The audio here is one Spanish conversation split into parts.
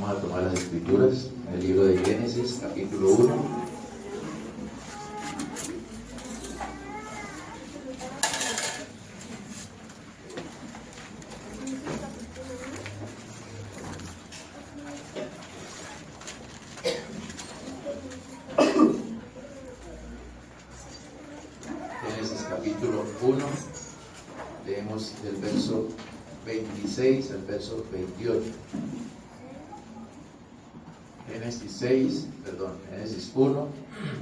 Vamos a tomar las escrituras en el libro de Génesis, capítulo 1. Génesis capítulo 1, leemos del verso 26 al verso 28. Génesis 1,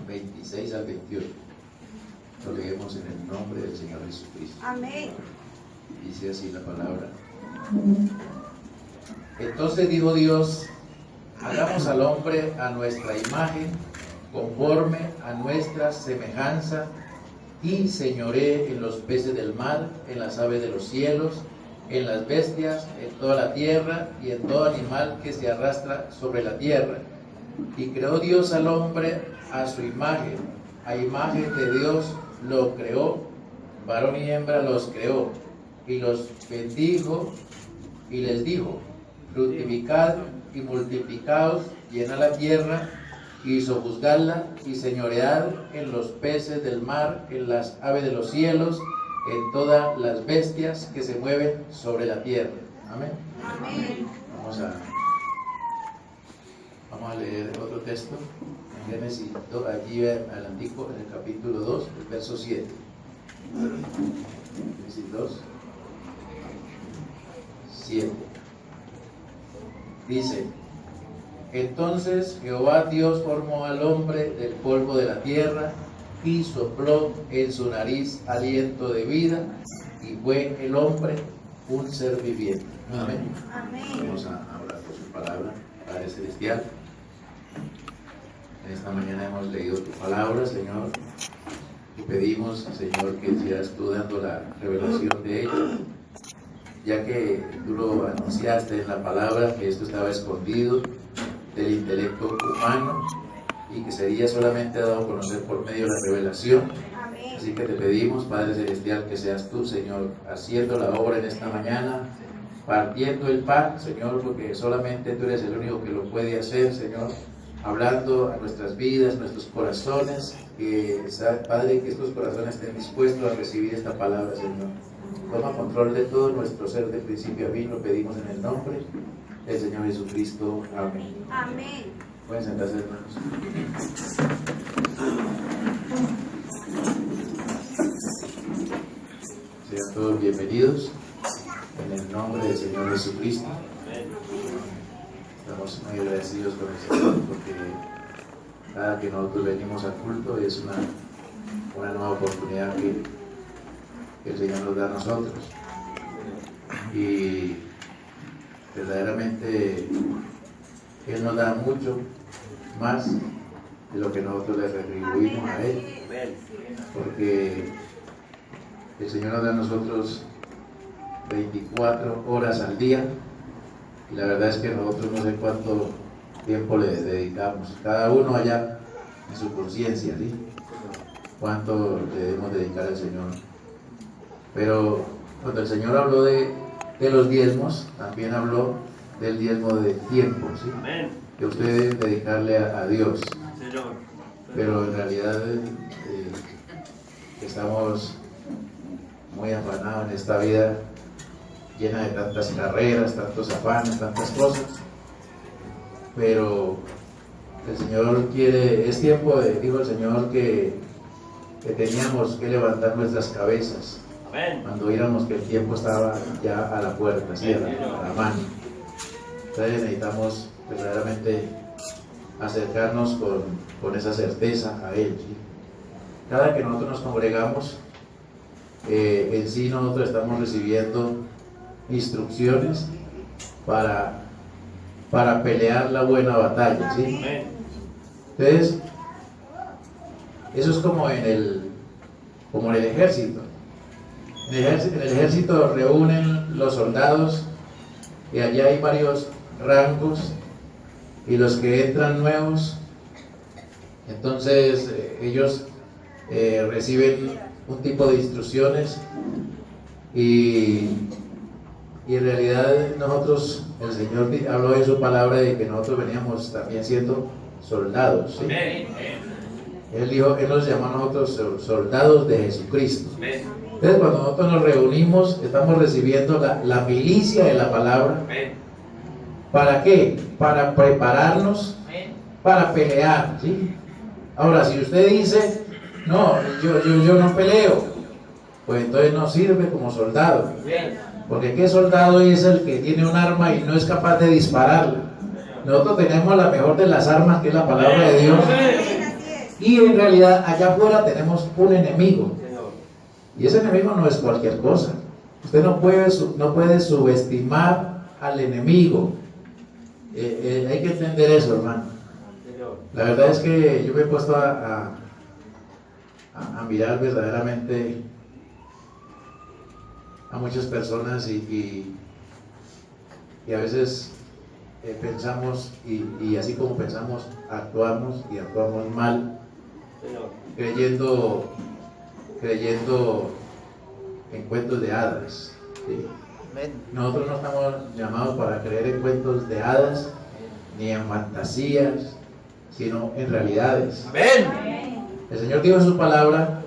26 al 28. Lo leemos en el nombre del Señor Jesucristo. Amén. Dice así la palabra. Entonces dijo Dios: hagamos al hombre a nuestra imagen, conforme a nuestra semejanza, y señoree en los peces del mar, en las aves de los cielos, en las bestias, en toda la tierra y en todo animal que se arrastra sobre la tierra. Y creó Dios al hombre a su imagen, a imagen de Dios lo creó, varón y hembra los creó, y los bendijo y les dijo: fructificad y multiplicaos, llenad la tierra y sojuzgadla, y señoread en los peces del mar, en las aves de los cielos, en todas las bestias que se mueven sobre la tierra. Amén. Amén. Vamos a leer otro texto en Génesis 2, allí adelantico, en el capítulo 2, el verso 7. Génesis 2, 7. Dice: entonces Jehová Dios formó al hombre del polvo de la tierra y sopló en su nariz aliento de vida, y fue el hombre un ser viviente. Amén. Amén. Vamos a hablar por su palabra, Padre Celestial. En esta mañana hemos leído tu palabra, Señor, y pedimos, Señor, que seas tú dando la revelación de ella, ya que tú lo anunciaste en la palabra, que esto estaba escondido del intelecto humano y que sería solamente dado a conocer por medio de la revelación. Amén. Así que te pedimos, Padre Celestial, que seas tú, Señor, haciendo la obra en esta mañana, partiendo el pan, Señor, porque solamente tú eres el único que lo puede hacer, Señor, hablando a nuestras vidas, nuestros corazones, que, Padre, que estos corazones estén dispuestos a recibir esta palabra, Señor. Toma control de todo nuestro ser de principio a fin, lo pedimos en el nombre del Señor Jesucristo. Amén. Amén. Pueden sentarse, hermanos. Sean todos bienvenidos en el nombre del Señor Jesucristo. Estamos muy agradecidos con el Señor porque cada que nosotros venimos al culto es una nueva oportunidad que el Señor nos da a nosotros. Y verdaderamente Él nos da mucho más de lo que nosotros le retribuimos a Él, porque el Señor nos da a nosotros 24 horas al día, y la verdad es que nosotros no sé cuánto tiempo le dedicamos, cada uno allá en su conciencia, ¿sí? Cuánto le debemos dedicar al Señor. Pero cuando el Señor habló de los diezmos, también habló del diezmo de tiempo, ¿sí? Amén. Que usted debe dedicarle a Dios. Señor. Pero en realidad estamos muy afanados en esta vida llena de tantas carreras, tantos afanes, tantas cosas. Pero el Señor quiere, es tiempo, dijo el Señor, que teníamos que levantar nuestras cabezas. Amén. Cuando viéramos que el tiempo estaba ya a la puerta, ¿sí? a la mano. Entonces necesitamos verdaderamente acercarnos con esa certeza a Él, ¿sí? Cada que nosotros nos congregamos, en sí nosotros estamos recibiendo instrucciones para pelear la buena batalla, ¿sí? Amén. Entonces, eso es como en el ejército. En el ejército reúnen los soldados y allá hay varios rangos, y los que entran nuevos, entonces ellos reciben un tipo de instrucciones y Y en realidad nosotros, el Señor habló en su palabra de que nosotros veníamos también siendo soldados, ¿sí? Él dijo, Él nos llamó a nosotros soldados de Jesucristo. Entonces cuando nosotros nos reunimos, estamos recibiendo la milicia de la palabra. ¿Para qué? Para prepararnos para pelear, ¿sí? Ahora, si usted dice, no, yo no peleo, pues entonces no sirve como soldado. Porque ¿qué soldado es el que tiene un arma y no es capaz de dispararla? Nosotros tenemos la mejor de las armas, que es la palabra de Dios. Y en realidad allá afuera tenemos un enemigo. Y ese enemigo no es cualquier cosa. Usted no puede subestimar al enemigo. Hay que entender eso, hermano. La verdad es que yo me he puesto a mirar verdaderamente a muchas personas y a veces pensamos y así como pensamos actuamos y actuamos mal, creyendo en cuentos de hadas, ¿sí? Nosotros no estamos llamados para creer en cuentos de hadas ni en fantasías, sino en realidades. Amén. El Señor dijo en su palabra.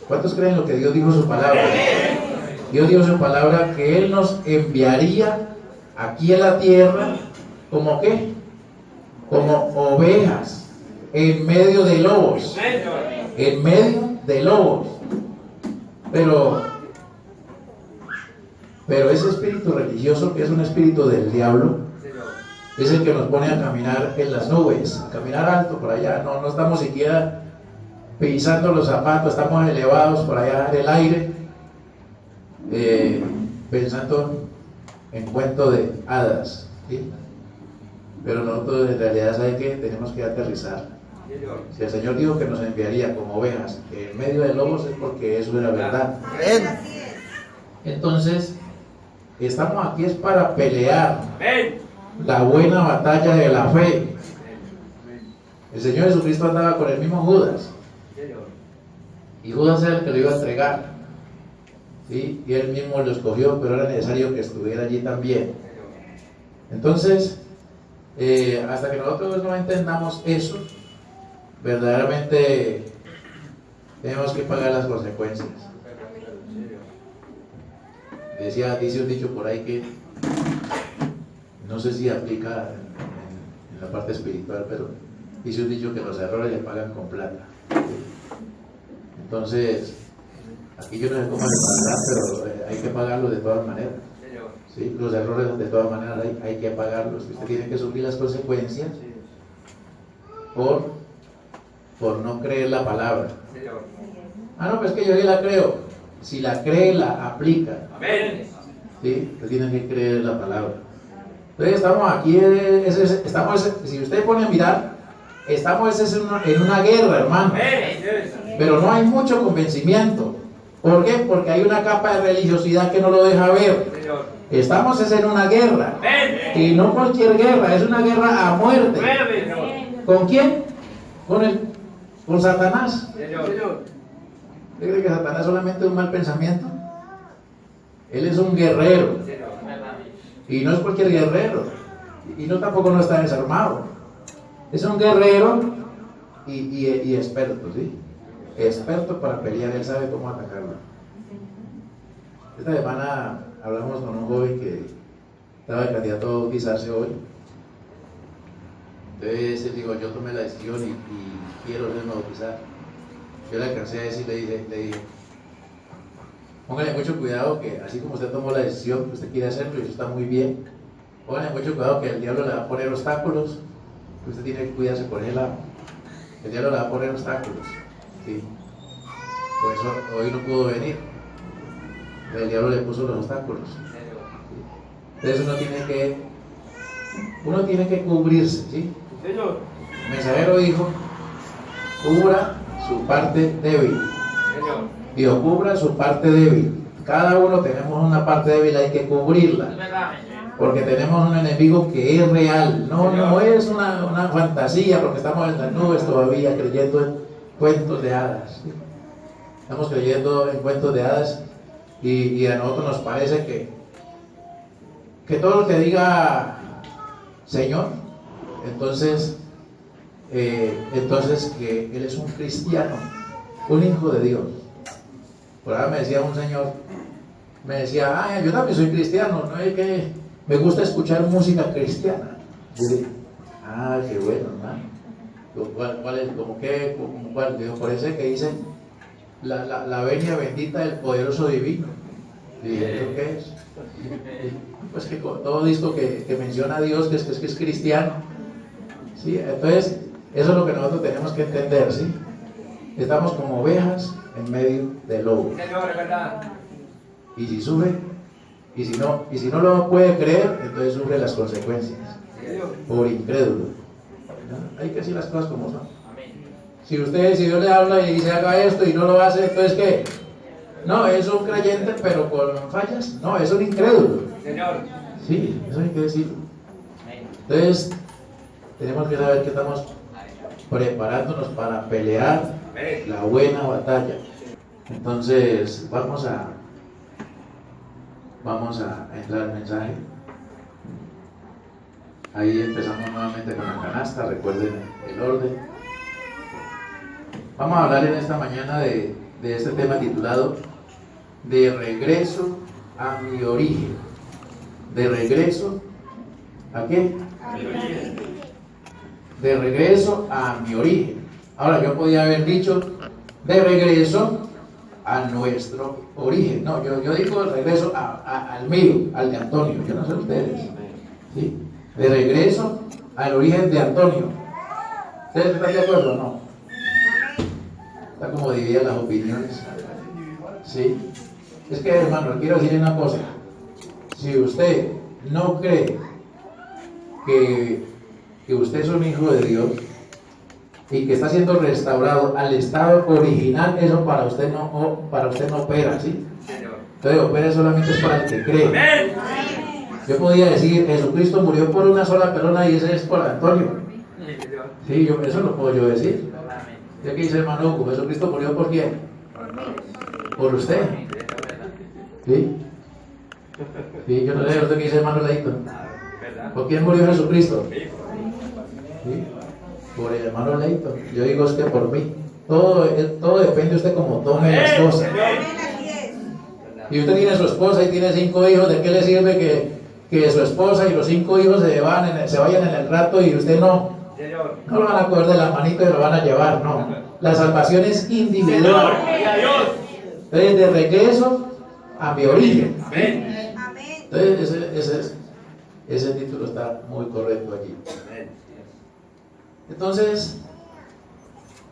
¿Cuántos creen lo que Dios dijo en su palabra? Dios dijo en su palabra que Él nos enviaría aquí en la tierra como ¿qué? Como ovejas en medio de lobos. En medio de lobos. Pero ese espíritu religioso, que es un espíritu del diablo, es el que nos pone a caminar en las nubes, a caminar alto por allá. No estamos siquiera pisando los zapatos, estamos elevados por allá en el aire, pensando en cuento de hadas, ¿sí? Pero nosotros en realidad, ¿sabe qué? Tenemos que aterrizar. Si el Señor dijo que nos enviaría como ovejas en medio de lobos, es porque eso era verdad. Entonces, estamos aquí es para pelear la buena batalla de la fe. El Señor Jesucristo andaba con el mismo Judas, y Judas era el que lo iba a entregar, ¿sí? Y él mismo lo escogió, pero era necesario que estuviera allí también. Entonces, hasta que nosotros no entendamos eso, verdaderamente tenemos que pagar las consecuencias. Dice un dicho por ahí que no sé si aplica en la parte espiritual, pero dice un dicho que los errores le pagan con plata. Entonces, aquí yo no sé cómo le pagarán, pero hay que pagarlo de todas maneras. ¿Sí? Los errores de todas maneras hay que pagarlos. Usted tiene que sufrir las consecuencias por no creer la palabra. No, pues que yo sí la creo. Si la cree, la aplica. ¿Sí? Usted tiene que creer la palabra. Entonces estamos aquí, si usted pone a mirar, estamos en una guerra, hermano. Pero no hay mucho convencimiento. ¿Por qué? Porque hay una capa de religiosidad que no lo deja ver. Estamos en una guerra. Y no cualquier guerra, es una guerra a muerte. ¿Con quién? Con Satanás. ¿Usted cree que Satanás es solamente un mal pensamiento? Él es un guerrero. Y no es cualquier guerrero. Y tampoco no está desarmado. Es un guerrero y experto, ¿sí? Experto para pelear, él sabe cómo atacarlo. Esta semana hablamos con un joven que estaba de candidato a bautizarse hoy. Entonces él dijo, yo tomé la decisión y quiero serme bautizar. Yo le alcancé a decir, le dije, póngale mucho cuidado que así como usted tomó la decisión que usted quiere hacerlo y eso está muy bien, póngale mucho cuidado que el diablo le va a poner obstáculos, que usted tiene que cuidarse por ese lado. El diablo le va a poner obstáculos, ¿sí? Por eso hoy no pudo venir. El diablo le puso los obstáculos, ¿sí? Entonces uno tiene que cubrirse, ¿sí? El mensajero dijo, cubra su parte débil. Dios, cubra su parte débil. Cada uno tenemos una parte débil, hay que cubrirla. Porque tenemos un enemigo que es real. No es una fantasía, porque estamos en las nubes todavía creyendo en cuentos de hadas. Estamos creyendo en cuentos de hadas y a nosotros nos parece que todo lo que diga Señor, entonces que Él es un cristiano, un hijo de Dios. Por ahora me decía un señor, me decía, ay, yo también soy cristiano, no es que me gusta escuchar música cristiana. Yo dije, ah, qué bueno, hermano. ¿Cuál es? ¿Cómo qué? ¿Cuál? Digo, por ese que dice la venia bendita del poderoso divino. Y dije, ¿esto qué es? Pues que todo disco que menciona a Dios, que es cristiano. ¿Sí? Entonces, eso es lo que nosotros tenemos que entender, ¿sí? Estamos como ovejas en medio del lobo. Y si sufre, y si no lo puede creer, entonces sufre las consecuencias. Por incrédulo. ¿No? Hay que decir las cosas como son. Si Dios le habla y dice haga esto y no lo hace, entonces ¿qué? No, es un creyente pero con fallas. No, es un incrédulo. Sí, eso hay que decirlo. Entonces, tenemos que saber que estamos preparándonos para pelear la buena batalla. Entonces, vamos a entrar al mensaje. Ahí empezamos nuevamente con la canasta, recuerden el orden. Vamos a hablar en esta mañana de este tema titulado De regreso a mi origen. ¿De regreso a qué? A mi origen. De regreso a mi origen. Ahora, yo podía haber dicho de regreso a nuestro origen. No, yo digo de regreso al mío, al de Antonio. Yo no sé ustedes. ¿Sí? De regreso al origen de Antonio. ¿Ustedes están de acuerdo o no? Está como divididas las opiniones. ¿Sí? Es que, hermano, quiero decirle una cosa. Si usted no cree que usted es un hijo de Dios y que está siendo restaurado al estado original, eso para usted no opera, ¿sí? Entonces opera solamente es para el que cree. Yo podía decir, Jesucristo murió por una sola persona y ese es por Antonio. Sí, eso lo puedo yo decir. ¿Ya que dice hermano Hugo? ¿Jesucristo murió por quién? Por usted. ¿Sí? Sí, yo no sé, ¿usted qué dice hermano Leighton? ¿Por quién murió Jesucristo? ¿Sí? Por el hermano Leighton. Yo digo es que por mí. Todo depende de usted como tome las cosas. Y usted tiene su esposa y tiene 5 hijos, ¿de qué le sirve que su esposa y los 5 hijos se vayan en el rato y usted no lo van a coger de la manito y lo van a llevar? No. La salvación es individual. Entonces, de regreso a mi origen. Entonces, ese título está muy correcto aquí. Entonces,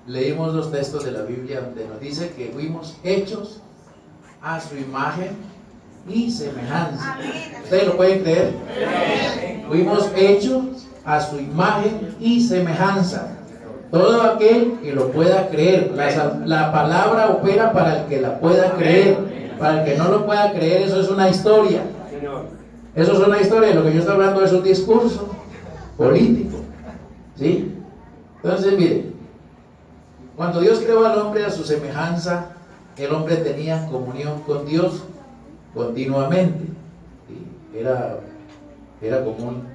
leímos los textos de la Biblia donde nos dice que fuimos hechos a su imagen y semejanza. ¿Ustedes lo pueden creer? Fuimos hechos a su imagen y semejanza. Todo aquel que lo pueda creer. La palabra opera para el que la pueda creer. Para el que no lo pueda creer, eso es una historia. Eso es una historia. Lo que yo estoy hablando es un discurso político. ¿Sí? Entonces, mire, cuando Dios creó al hombre a su semejanza, el hombre tenía comunión con Dios continuamente. ¿Sí? Era común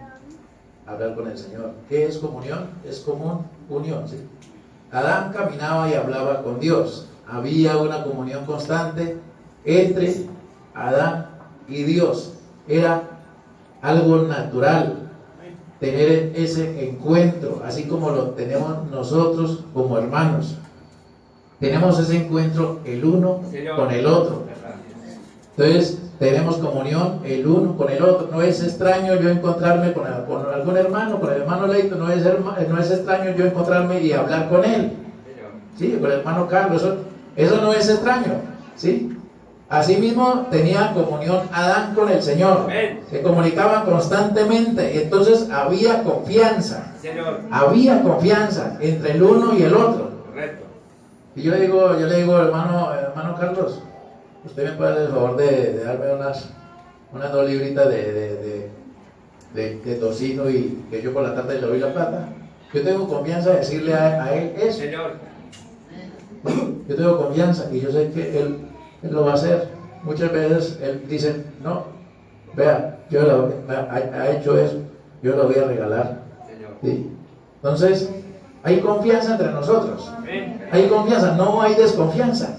hablar con el Señor. ¿Qué es comunión? Es común unión. ¿Sí? Adán caminaba y hablaba con Dios. Había una comunión constante entre Adán y Dios. Era algo natural tener ese encuentro, así como lo tenemos nosotros como hermanos. Tenemos ese encuentro el uno con el otro. Entonces tenemos comunión el uno con el otro. No es extraño yo encontrarme con algún hermano, con el hermano Leito, no es extraño yo encontrarme y hablar con él. Sí, con el hermano Carlos, eso no es extraño. ¿Sí? Asimismo tenía comunión Adán con el Señor. Se comunicaban constantemente. Entonces había confianza. Había confianza entre el uno y el otro. Y yo le digo, hermano Carlos, usted me puede hacer el favor de darme unas 2 libritas de tocino y que yo por la tarde le doy la plata. Yo tengo confianza de decirle a él eso. Yo tengo confianza y yo sé que él lo va a hacer. Muchas veces él dice, no vea, ha hecho eso, yo lo voy a regalar. ¿Sí? Entonces, hay confianza entre nosotros. Hay confianza, no hay desconfianza.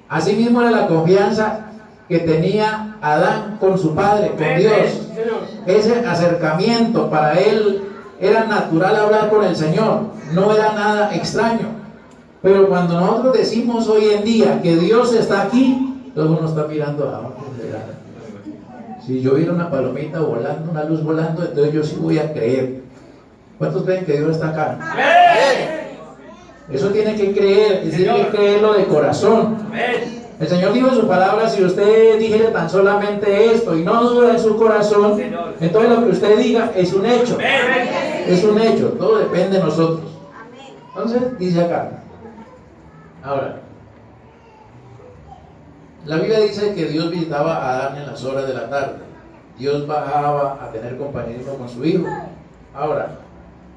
Así mismo era la confianza que tenía Adán con su padre, con Dios. Ese acercamiento para él era natural hablar con el Señor, no era nada extraño. Pero cuando nosotros decimos hoy en día que Dios está aquí, todo uno está mirando a dónde. Si yo viera una palomita volando, una luz volando, entonces yo sí voy a creer. ¿Cuántos creen que Dios está acá? Eso tiene que creer, tiene que creerlo de corazón. El Señor dijo en su palabra: si usted dijere tan solamente esto y no duda en su corazón, entonces lo que usted diga es un hecho. Es un hecho, todo depende de nosotros. Entonces, dice acá. Ahora, la Biblia dice que Dios visitaba a Adán en las horas de la tarde. Dios bajaba a tener compañerismo con su hijo. Ahora,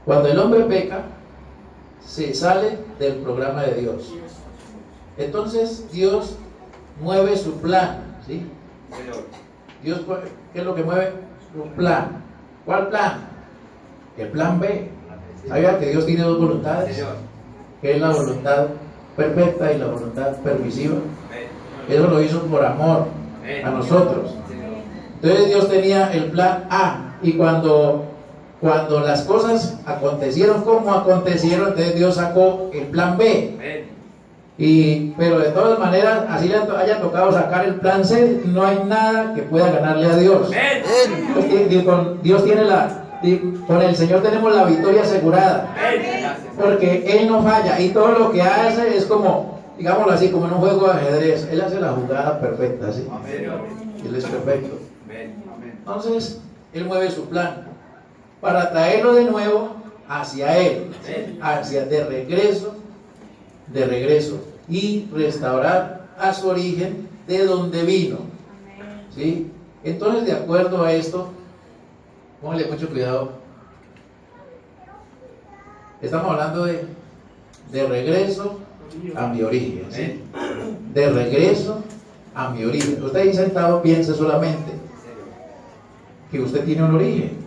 cuando el hombre peca, se sale del programa de Dios. Entonces Dios mueve su plan, ¿sí? Dios, ¿qué es lo que mueve? Un plan. ¿Cuál plan? El plan B. ¿Sabía que Dios tiene dos voluntades? Que es la voluntad perfecta y la voluntad permisiva. Eso lo hizo por amor a nosotros. Entonces Dios tenía el plan A, y cuando las cosas acontecieron como acontecieron, entonces Dios sacó el plan B. Pero de todas maneras, así le haya tocado sacar el plan C, no hay nada que pueda ganarle a Dios. Dios tiene con el Señor tenemos la victoria asegurada, porque Él no falla, y todo lo que hace es como, digámoslo así, como en un juego de ajedrez. Él hace la jugada perfecta, ¿sí? Él es perfecto. Entonces Él mueve su plan para traerlo de nuevo hacia Él, de regreso, y restaurar a su origen de donde vino, ¿sí? Entonces, de acuerdo a esto, póngale mucho cuidado. Estamos hablando de regreso a mi origen, ¿sí? De regreso a mi origen. Usted ahí sentado piense solamente que usted tiene un origen,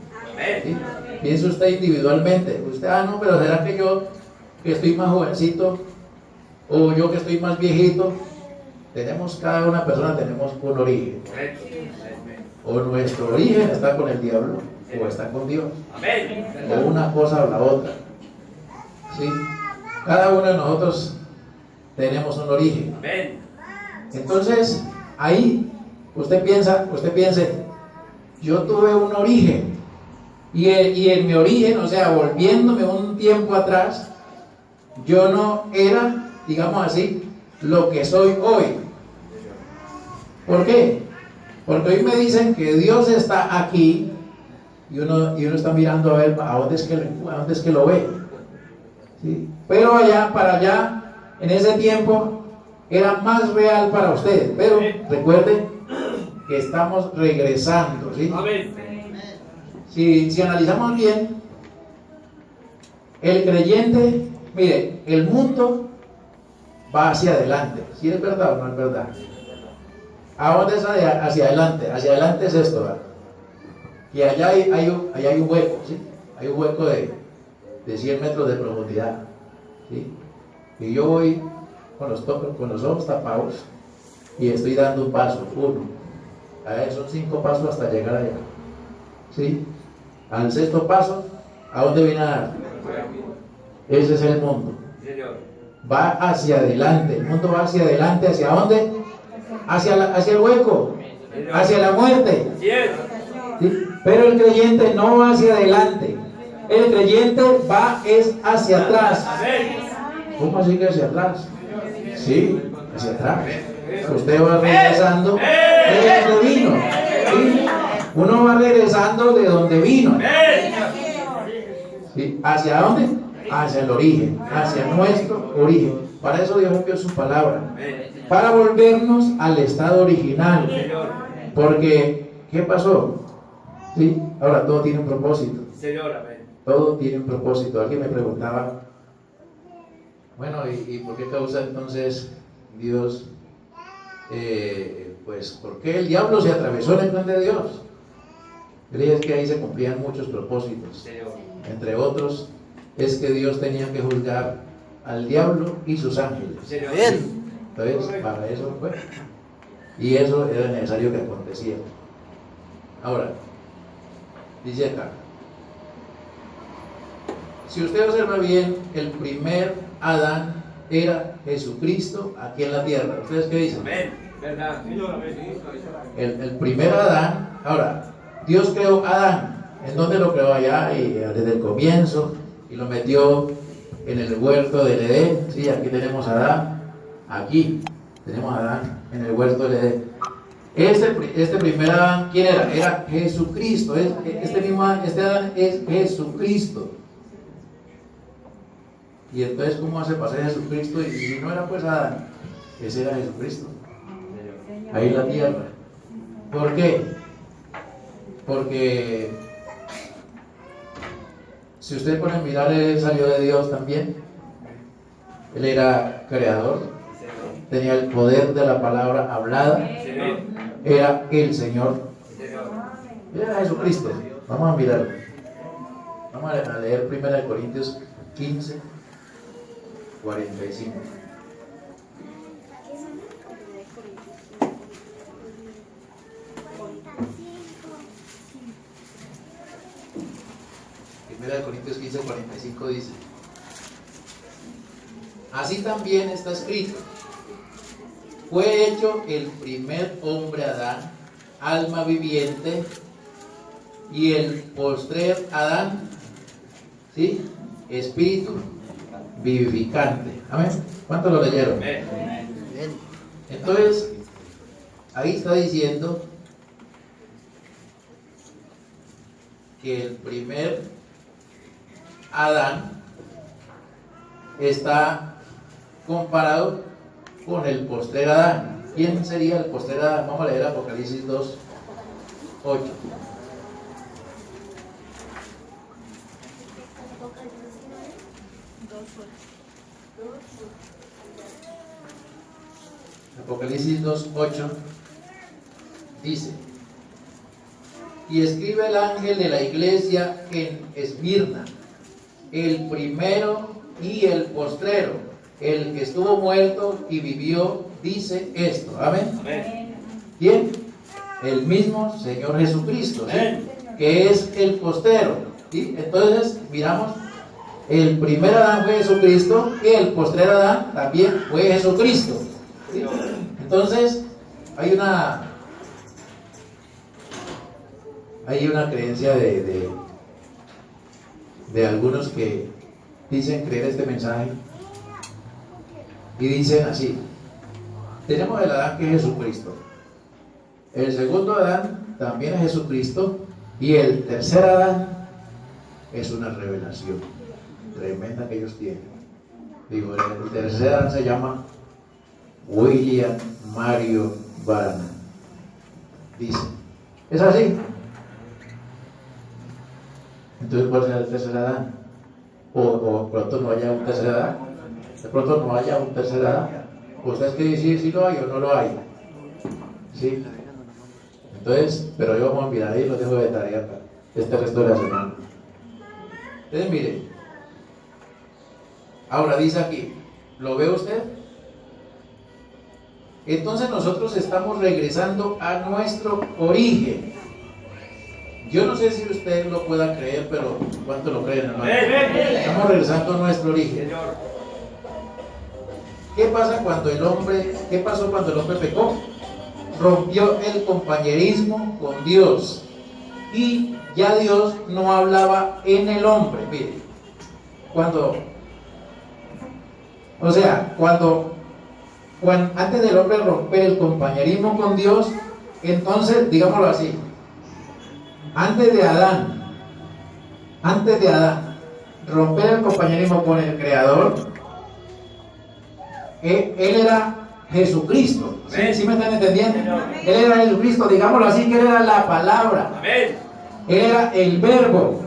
¿sí? Piense usted individualmente. Usted, no, pero ¿será que yo, que estoy más jovencito, o yo que estoy más viejito? Cada una persona tenemos un origen. O nuestro origen está con el diablo, o está con Dios, o una cosa o la otra, ¿sí? Cada uno de nosotros tenemos un origen. Entonces, ahí usted piense, yo tuve un origen, y en mi origen, o sea, volviéndome un tiempo atrás, yo no era, digamos así, lo que soy hoy. ¿Por qué? Porque hoy me dicen que Dios está aquí, y uno está mirando a ver a dónde es que lo ve, ¿sí? Pero para allá, en ese tiempo, era más real para usted. Pero recuerde que estamos regresando, ¿sí? Si analizamos bien, el creyente, mire, el mundo va hacia adelante. ¿Sí es verdad o no es verdad? ¿A dónde es hacia adelante? Hacia adelante es esto, ¿verdad? Y allá hay un hueco, ¿sí? Hay un hueco de 100 metros de profundidad, ¿sí? Y yo voy con los ojos tapados y estoy dando un paso, uno. Son 5 pasos hasta llegar allá, ¿sí? Al 6.º paso, ¿a dónde viene a dar? Ese es el mundo. Va hacia adelante, el mundo va hacia adelante. ¿Hacia dónde? Hacia el hueco, hacia la muerte, ¿sí? Pero el creyente no va hacia adelante, el creyente va hacia atrás. ¿Cómo así que hacia atrás? Sí, hacia atrás. Usted va regresando de donde vino, ¿sí? Uno va regresando de donde vino, ¿sí? ¿Hacia dónde? Hacia el origen, hacia nuestro origen. Para eso Dios envió su palabra, para volvernos al estado original. Porque, ¿qué pasó? ¿Sí? Ahora todo tiene un propósito. Todo tiene un propósito. Alguien me preguntaba, bueno, ¿y por qué causa entonces Dios pues, ¿por qué el diablo se atravesó en el plan de Dios? Creía que ahí se cumplían muchos propósitos. Entre otros, es que Dios tenía que juzgar al diablo y sus ángeles. Entonces, para eso fue. Y eso era necesario que aconteciera. Ahora, dice acá, si usted observa bien, el primer Adán era Jesucristo aquí en la tierra. ¿Ustedes qué dicen? El primer Adán. Ahora, Dios creó a Adán. ¿En dónde lo creó? Allá, y desde el comienzo, y lo metió en el huerto del Edén. Sí, aquí tenemos a Adán. Aquí tenemos a Adán en el huerto del Edén. Este primer Adán, ¿quién era? Era Jesucristo. Este Adán es Jesucristo. Y entonces, ¿cómo hace pasar Jesucristo? Y si no era pues Adán, ese era Jesucristo. Ahí en la tierra. ¿Por qué? Porque si usted pone a mirar, él salió de Dios también. Él era creador, tenía el poder de la palabra hablada, era el Señor, era Jesucristo. Vamos a mirarlo. Vamos a leer 1 Corintios 15, 45. Primera de Corintios 15, 45 dice: así también está escrito, fue hecho el primer hombre Adán, alma viviente, y el postrer Adán, ¿sí?, espíritu vivificante. Amén. ¿Cuántos lo leyeron? Entonces, ahí está diciendo que el primer Adán está comparado con el postrer Adán. ¿Quién sería el postrer Adán? Vamos a leer Apocalipsis 2, 8. Apocalipsis 2:8 dice: y escribe el ángel de la iglesia en Esmirna, el primero y el postrero, el que estuvo muerto y vivió, dice esto. Amén. Amén. ¿Quién? El mismo Señor Jesucristo, ¿sí?, que es el postrero, ¿sí? Entonces, miramos, el primer Adán fue Jesucristo y el postrero Adán también fue Jesucristo, ¿sí? Entonces, hay una creencia de algunos que dicen creer este mensaje y dicen así: tenemos el Adán que es Jesucristo, el segundo Adán también es Jesucristo, y el tercer Adán es una revelación tremenda que ellos tienen. Digo, el tercer Adán se llama William Mario Branham. Dice, ¿es así? Entonces, ¿cuál será el tercer Adán? O pronto no haya un tercer Adán. De pronto no haya un tercer Adán. ¿Ustedes qué dicen si lo hay o no lo hay? ¿Sí? Entonces, pero yo vamos a mirar ahí, lo dejo de tarea para este resto de la semana. Entonces, mire, ahora dice aquí, ¿lo ve usted? Entonces nosotros estamos regresando a nuestro origen. Yo no sé si usted lo pueda creer, pero ¿cuánto lo creen, hermano? Estamos regresando a nuestro origen. ¿Qué pasó cuando el hombre pecó? Rompió el compañerismo con Dios y ya Dios no hablaba en el hombre. Mire, cuando antes del hombre romper el compañerismo con Dios, entonces, digámoslo así, antes de Adán romper el compañerismo con el Creador, él era Jesucristo. ¿Sí me están entendiendo? Él era Jesucristo, digámoslo así, que él era la palabra. Amén. Él era el verbo.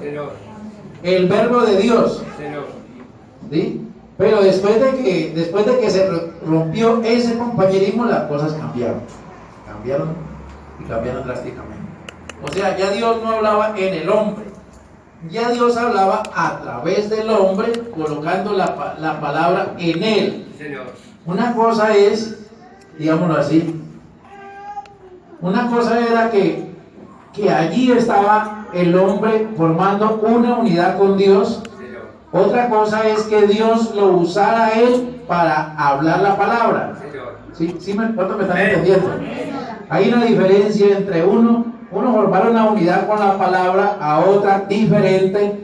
El verbo de Dios. ¿Sí? Pero después de que se rompió ese compañerismo, las cosas cambiaron. cambiaron drásticamente. O sea, ya Dios no hablaba en el hombre, ya Dios hablaba a través del hombre, colocando la palabra en él. Una cosa es, digámoslo así, una cosa era que allí estaba el hombre formando una unidad con Dios. Otra cosa es que Dios lo usara a él para hablar la palabra. ¿Cuánto me están entendiendo? Hay una diferencia entre uno formar una unidad con la palabra, a otra diferente.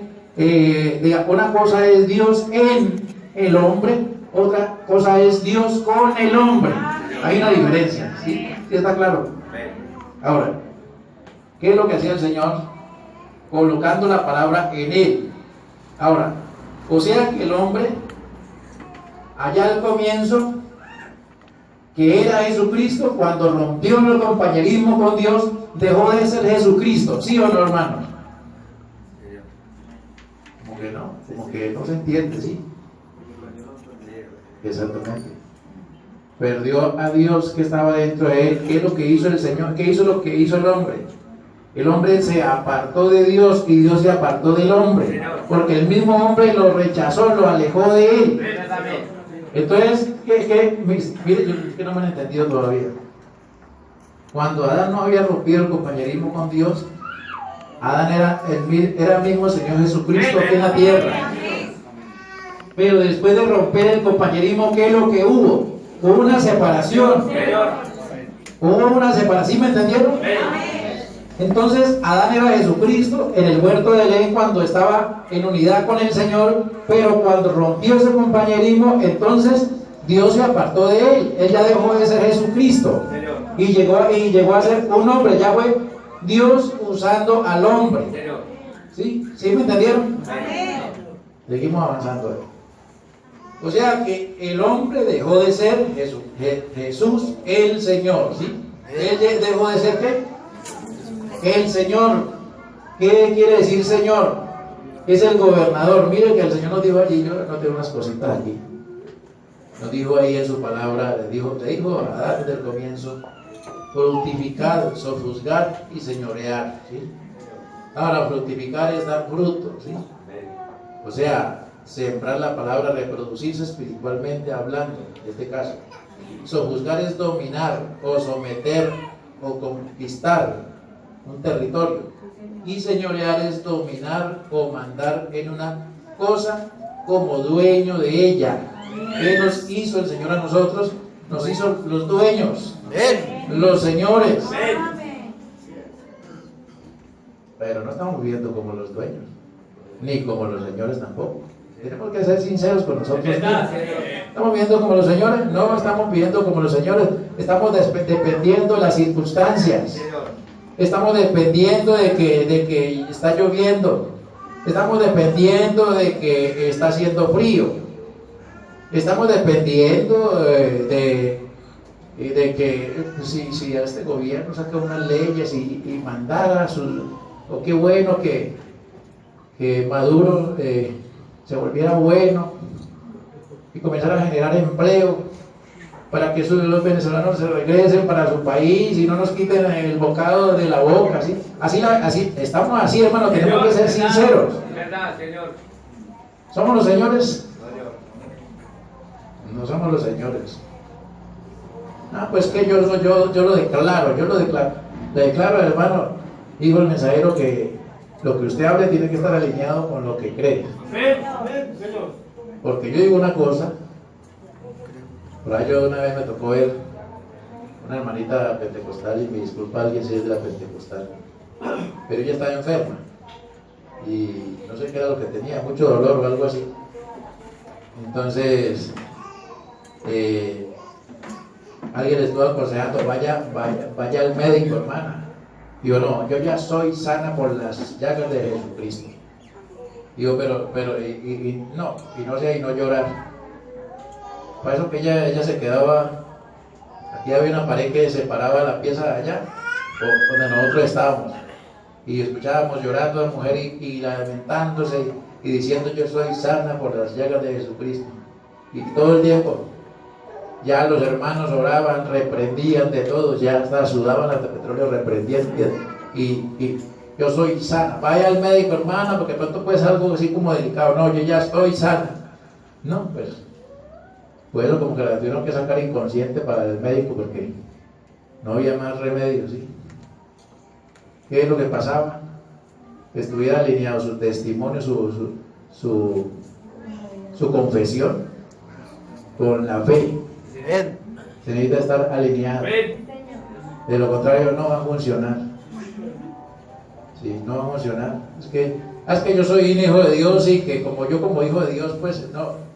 Una cosa es Dios en el hombre, otra cosa es Dios con el hombre. Hay una diferencia, ¿sí? ¿Sí está claro? Ahora, ¿qué es lo que hacía el Señor? Colocando la palabra en él. Ahora, o sea que el hombre, allá al comienzo, que era Jesucristo, cuando rompió el compañerismo con Dios, dejó de ser Jesucristo, ¿sí o no, hermanos? Como que no se entiende, ¿sí? Exactamente. Perdió a Dios que estaba dentro de él. ¿Qué es lo que hizo el Señor? ¿Qué hizo lo que hizo el hombre? El hombre se apartó de Dios y Dios se apartó del hombre, porque el mismo hombre lo rechazó, lo alejó de él. Entonces, mire, que no me han entendido todavía. Cuando Adán no había rompido el compañerismo con Dios, Adán era el mismo Señor Jesucristo aquí en la tierra. Pero después de romper el compañerismo, ¿qué es lo que hubo? Hubo una separación. Hubo una separación, ¿sí me entendieron? Entonces, Adán era Jesucristo en el huerto del Edén cuando estaba en unidad con el Señor, pero cuando rompió ese compañerismo, entonces Dios se apartó de él. Él ya dejó de ser Jesucristo y llegó a ser un hombre. Ya fue Dios usando al hombre. ¿Sí? ¿Sí me entendieron? Seguimos avanzando. O sea que el hombre dejó de ser Jesús el Señor. ¿Sí? Él dejó de ser ¿qué? El Señor. ¿Qué quiere decir Señor? Es el gobernador. Mire que el Señor nos dijo allí, yo noté unas cositas aquí. Nos dijo ahí en su palabra, le dijo a Adán desde el comienzo: fructificar, sojuzgar y señorear. ¿Sí? Ahora, fructificar es dar fruto. ¿Sí? O sea, sembrar la palabra, reproducirse espiritualmente hablando, en este caso. Sojuzgar es dominar o someter o conquistar un territorio, y señorear es dominar o mandar en una cosa como dueño de ella. ¿Qué nos hizo el Señor a nosotros? Nos hizo los dueños, los señores. Pero no estamos viviendo como los dueños, ni como los señores tampoco. Tenemos que ser sinceros con nosotros mismos. ¿Estamos viviendo como los señores? No estamos viviendo como los señores. Estamos dependiendo de las circunstancias. Estamos dependiendo de que está lloviendo. Estamos dependiendo de que está haciendo frío. Estamos dependiendo de que si a este gobierno saca unas leyes y mandara o qué bueno que Maduro se volviera bueno y comenzara a generar empleo para que los venezolanos se regresen para su país y no nos quiten el bocado de la boca. ¿Sí? Así estamos así, hermano, tenemos que ser sinceros. ¿Somos los señores? No somos los señores. Pues que yo lo declaro, le declaro, hermano, dijo el mensajero, que lo que usted hable tiene que estar alineado con lo que cree. Porque yo digo una cosa. Por ahí yo una vez me tocó ver una hermanita pentecostal, y me disculpa alguien si es de la pentecostal, pero ella estaba enferma y no sé qué era lo que tenía, mucho dolor o algo así. Entonces alguien le estuvo aconsejando: vaya al médico, hermana. Digo: no, yo ya soy sana por las llagas de Jesucristo. Digo: pero y no llorar. Para eso que ella se quedaba, aquí había una pared que separaba la pieza de allá, donde nosotros estábamos, y escuchábamos llorando a la mujer y lamentándose y diciendo: yo soy sana por las llagas de Jesucristo. Y todo el tiempo, ya los hermanos oraban, reprendían de todo, ya hasta sudaban hasta petróleo, reprendían y yo soy sana. Vaya al médico, hermana, porque pronto puede ser algo así como delicado. No, yo ya estoy sana. No, pues, bueno, como que la tuvieron que sacar inconsciente para el médico porque no había más remedio, ¿sí? ¿Qué es lo que pasaba? Que estuviera alineado su testimonio, su confesión con la fe. Se necesita estar alineado. De lo contrario no va a funcionar. Sí, no va a funcionar. Es que yo soy un hijo de Dios y que como hijo de Dios, pues no.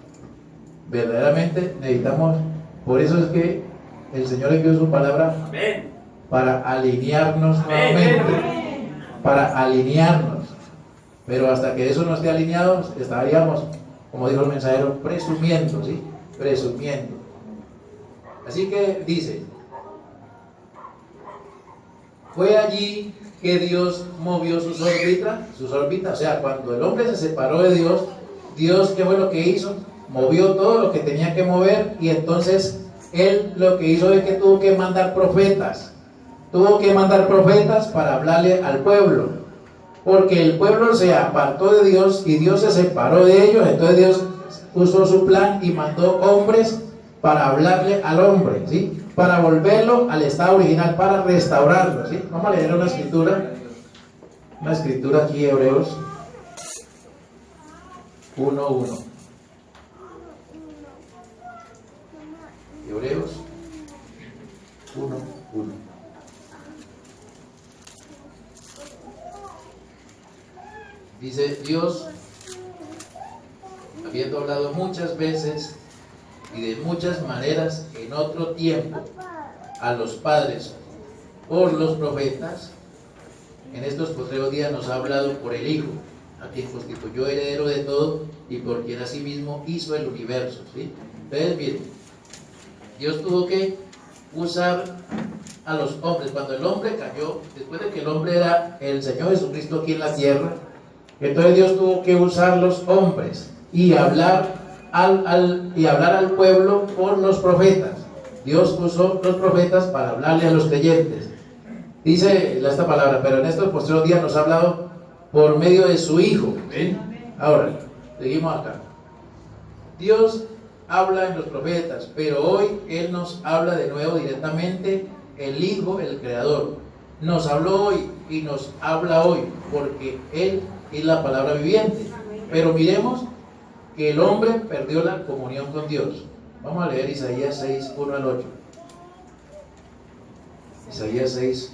Verdaderamente necesitamos, por eso es que el Señor envió su palabra para alinearnos nuevamente. Para alinearnos. Pero hasta que eso no esté alineado, estaríamos, como dijo el mensajero, presumiendo, ¿sí? Presumiendo. Así que dice, fue allí que Dios movió sus órbitas, o sea, cuando el hombre se separó de Dios, Dios, ¿qué fue lo que hizo? Movió todo lo que tenía que mover y entonces Él lo que hizo es que tuvo que mandar profetas para hablarle al pueblo, porque el pueblo se apartó de Dios y Dios se separó de ellos, entonces Dios usó su plan y mandó hombres para hablarle al hombre, ¿sí? Para volverlo al estado original, para restaurarlo, ¿sí? Vamos a leer una escritura aquí, Hebreos 1:1. Hebreos 1:1. Dice Dios, habiendo hablado muchas veces y de muchas maneras en otro tiempo a los padres por los profetas, en estos postreros días nos ha hablado por el Hijo, a quien constituyó heredero de todo y por quien asimismo hizo el universo, ¿sí? Entonces, miren, Dios tuvo que usar a los hombres. Cuando el hombre cayó, después de que el hombre era el Señor Jesucristo aquí en la tierra, entonces Dios tuvo que usar los hombres y hablar al pueblo por los profetas. Dios usó los profetas para hablarle a los creyentes. Dice esta palabra, pero en estos postreros días nos ha hablado por medio de su Hijo, ¿sí? Ahora, seguimos acá. Dios habla en los profetas, pero hoy Él nos habla de nuevo directamente, el Hijo, el Creador. Nos habló hoy y nos habla hoy, porque Él es la palabra viviente. Pero miremos que el hombre perdió la comunión con Dios. Vamos a leer Isaías 6, 1 al 8. Isaías 6,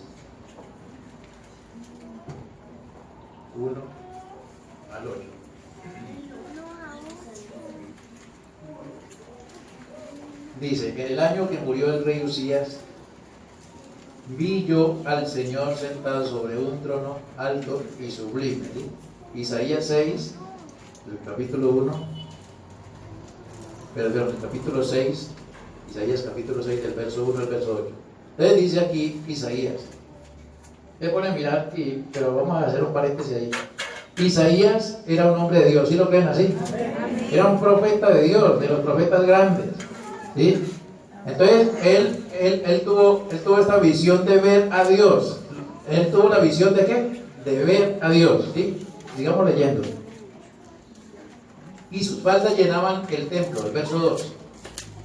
1 al 8. Dice, en el año que murió el rey Usías, vi yo al Señor sentado sobre un trono alto y sublime. ¿Sí? Isaías 6, el capítulo 1, perdón, el capítulo 6, Isaías capítulo 6, del verso 1 al verso 8. Entonces dice aquí Isaías. Me pone a mirar, pero vamos a hacer un paréntesis ahí. Isaías era un hombre de Dios, ¿sí lo creen así? Era un profeta de Dios, de los profetas grandes, ¿sí? Entonces él tuvo esta visión de ver a Dios. Él tuvo la visión de ¿qué? De ver a Dios, ¿sí? Sigamos leyendo. Y sus faldas llenaban el templo, el verso 2.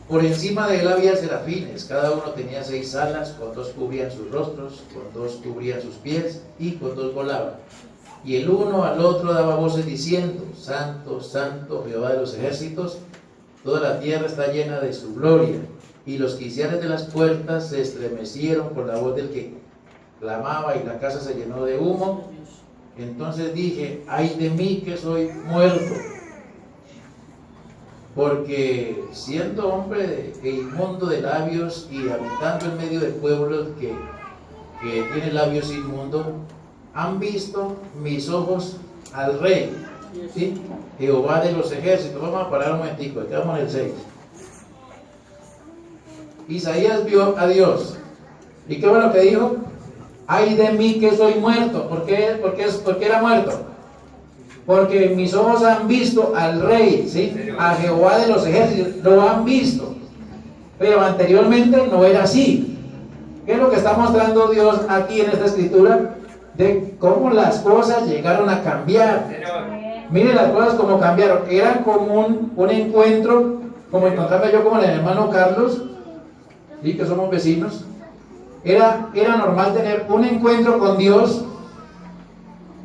Por encima de él había serafines, cada uno tenía 6 alas, con 2 cubrían sus rostros, con 2 cubrían sus pies y con 2 volaban. Y el uno al otro daba voces diciendo, Santo, Santo, Jehová de los ejércitos, toda la tierra está llena de su gloria. Y los quiciales de las puertas se estremecieron por la voz del que clamaba y la casa se llenó de humo. Entonces dije, ay de mí que soy muerto, porque siendo hombre inmundo de labios y habitando en medio de pueblos que tienen labios inmundos, han visto mis ojos al Rey, ¿sí? Jehová de los ejércitos. Vamos a parar un momentico, aquí vamos en el 6. Isaías vio a Dios. ¿Y qué fue lo que dijo? Ay de mí que soy muerto. ¿Por qué era muerto? Porque mis ojos han visto al Rey, ¿sí? A Jehová de los ejércitos, lo han visto. pero anteriormente no era así. ¿Qué es lo que está mostrando Dios aquí en esta escritura? De cómo las cosas llegaron a cambiar. Miren las cosas como cambiaron. Era común un encuentro, como encontrarme yo con el hermano Carlos, ¿sí? Que somos vecinos. Era normal tener un encuentro con Dios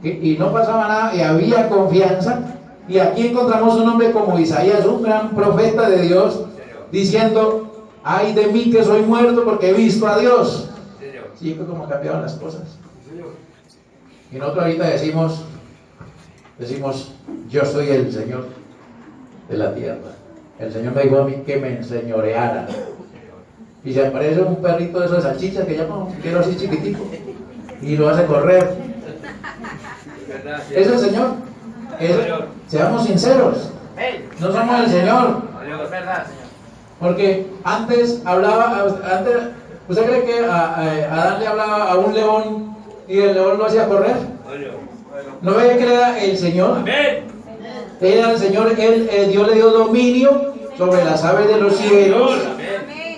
y no pasaba nada y había confianza. Y aquí encontramos un hombre como Isaías, un gran profeta de Dios, diciendo: ay de mí que soy muerto porque he visto a Dios. Sí, fue como cambiaron las cosas. Y nosotros ahorita decimos, yo soy el Señor de la tierra. El Señor me dijo a mí que me enseñoreara. Y se aparece un perrito de esos de salchichas que llamo, quiero así chiquitico, y lo hace correr. Es el Señor. Seamos sinceros, no somos el Señor. Porque antes ¿usted cree que Adán le hablaba a un león y el león lo hacía correr? ¿No ve que era el Señor? Era el Señor, Dios le dio dominio sobre las aves de los cielos,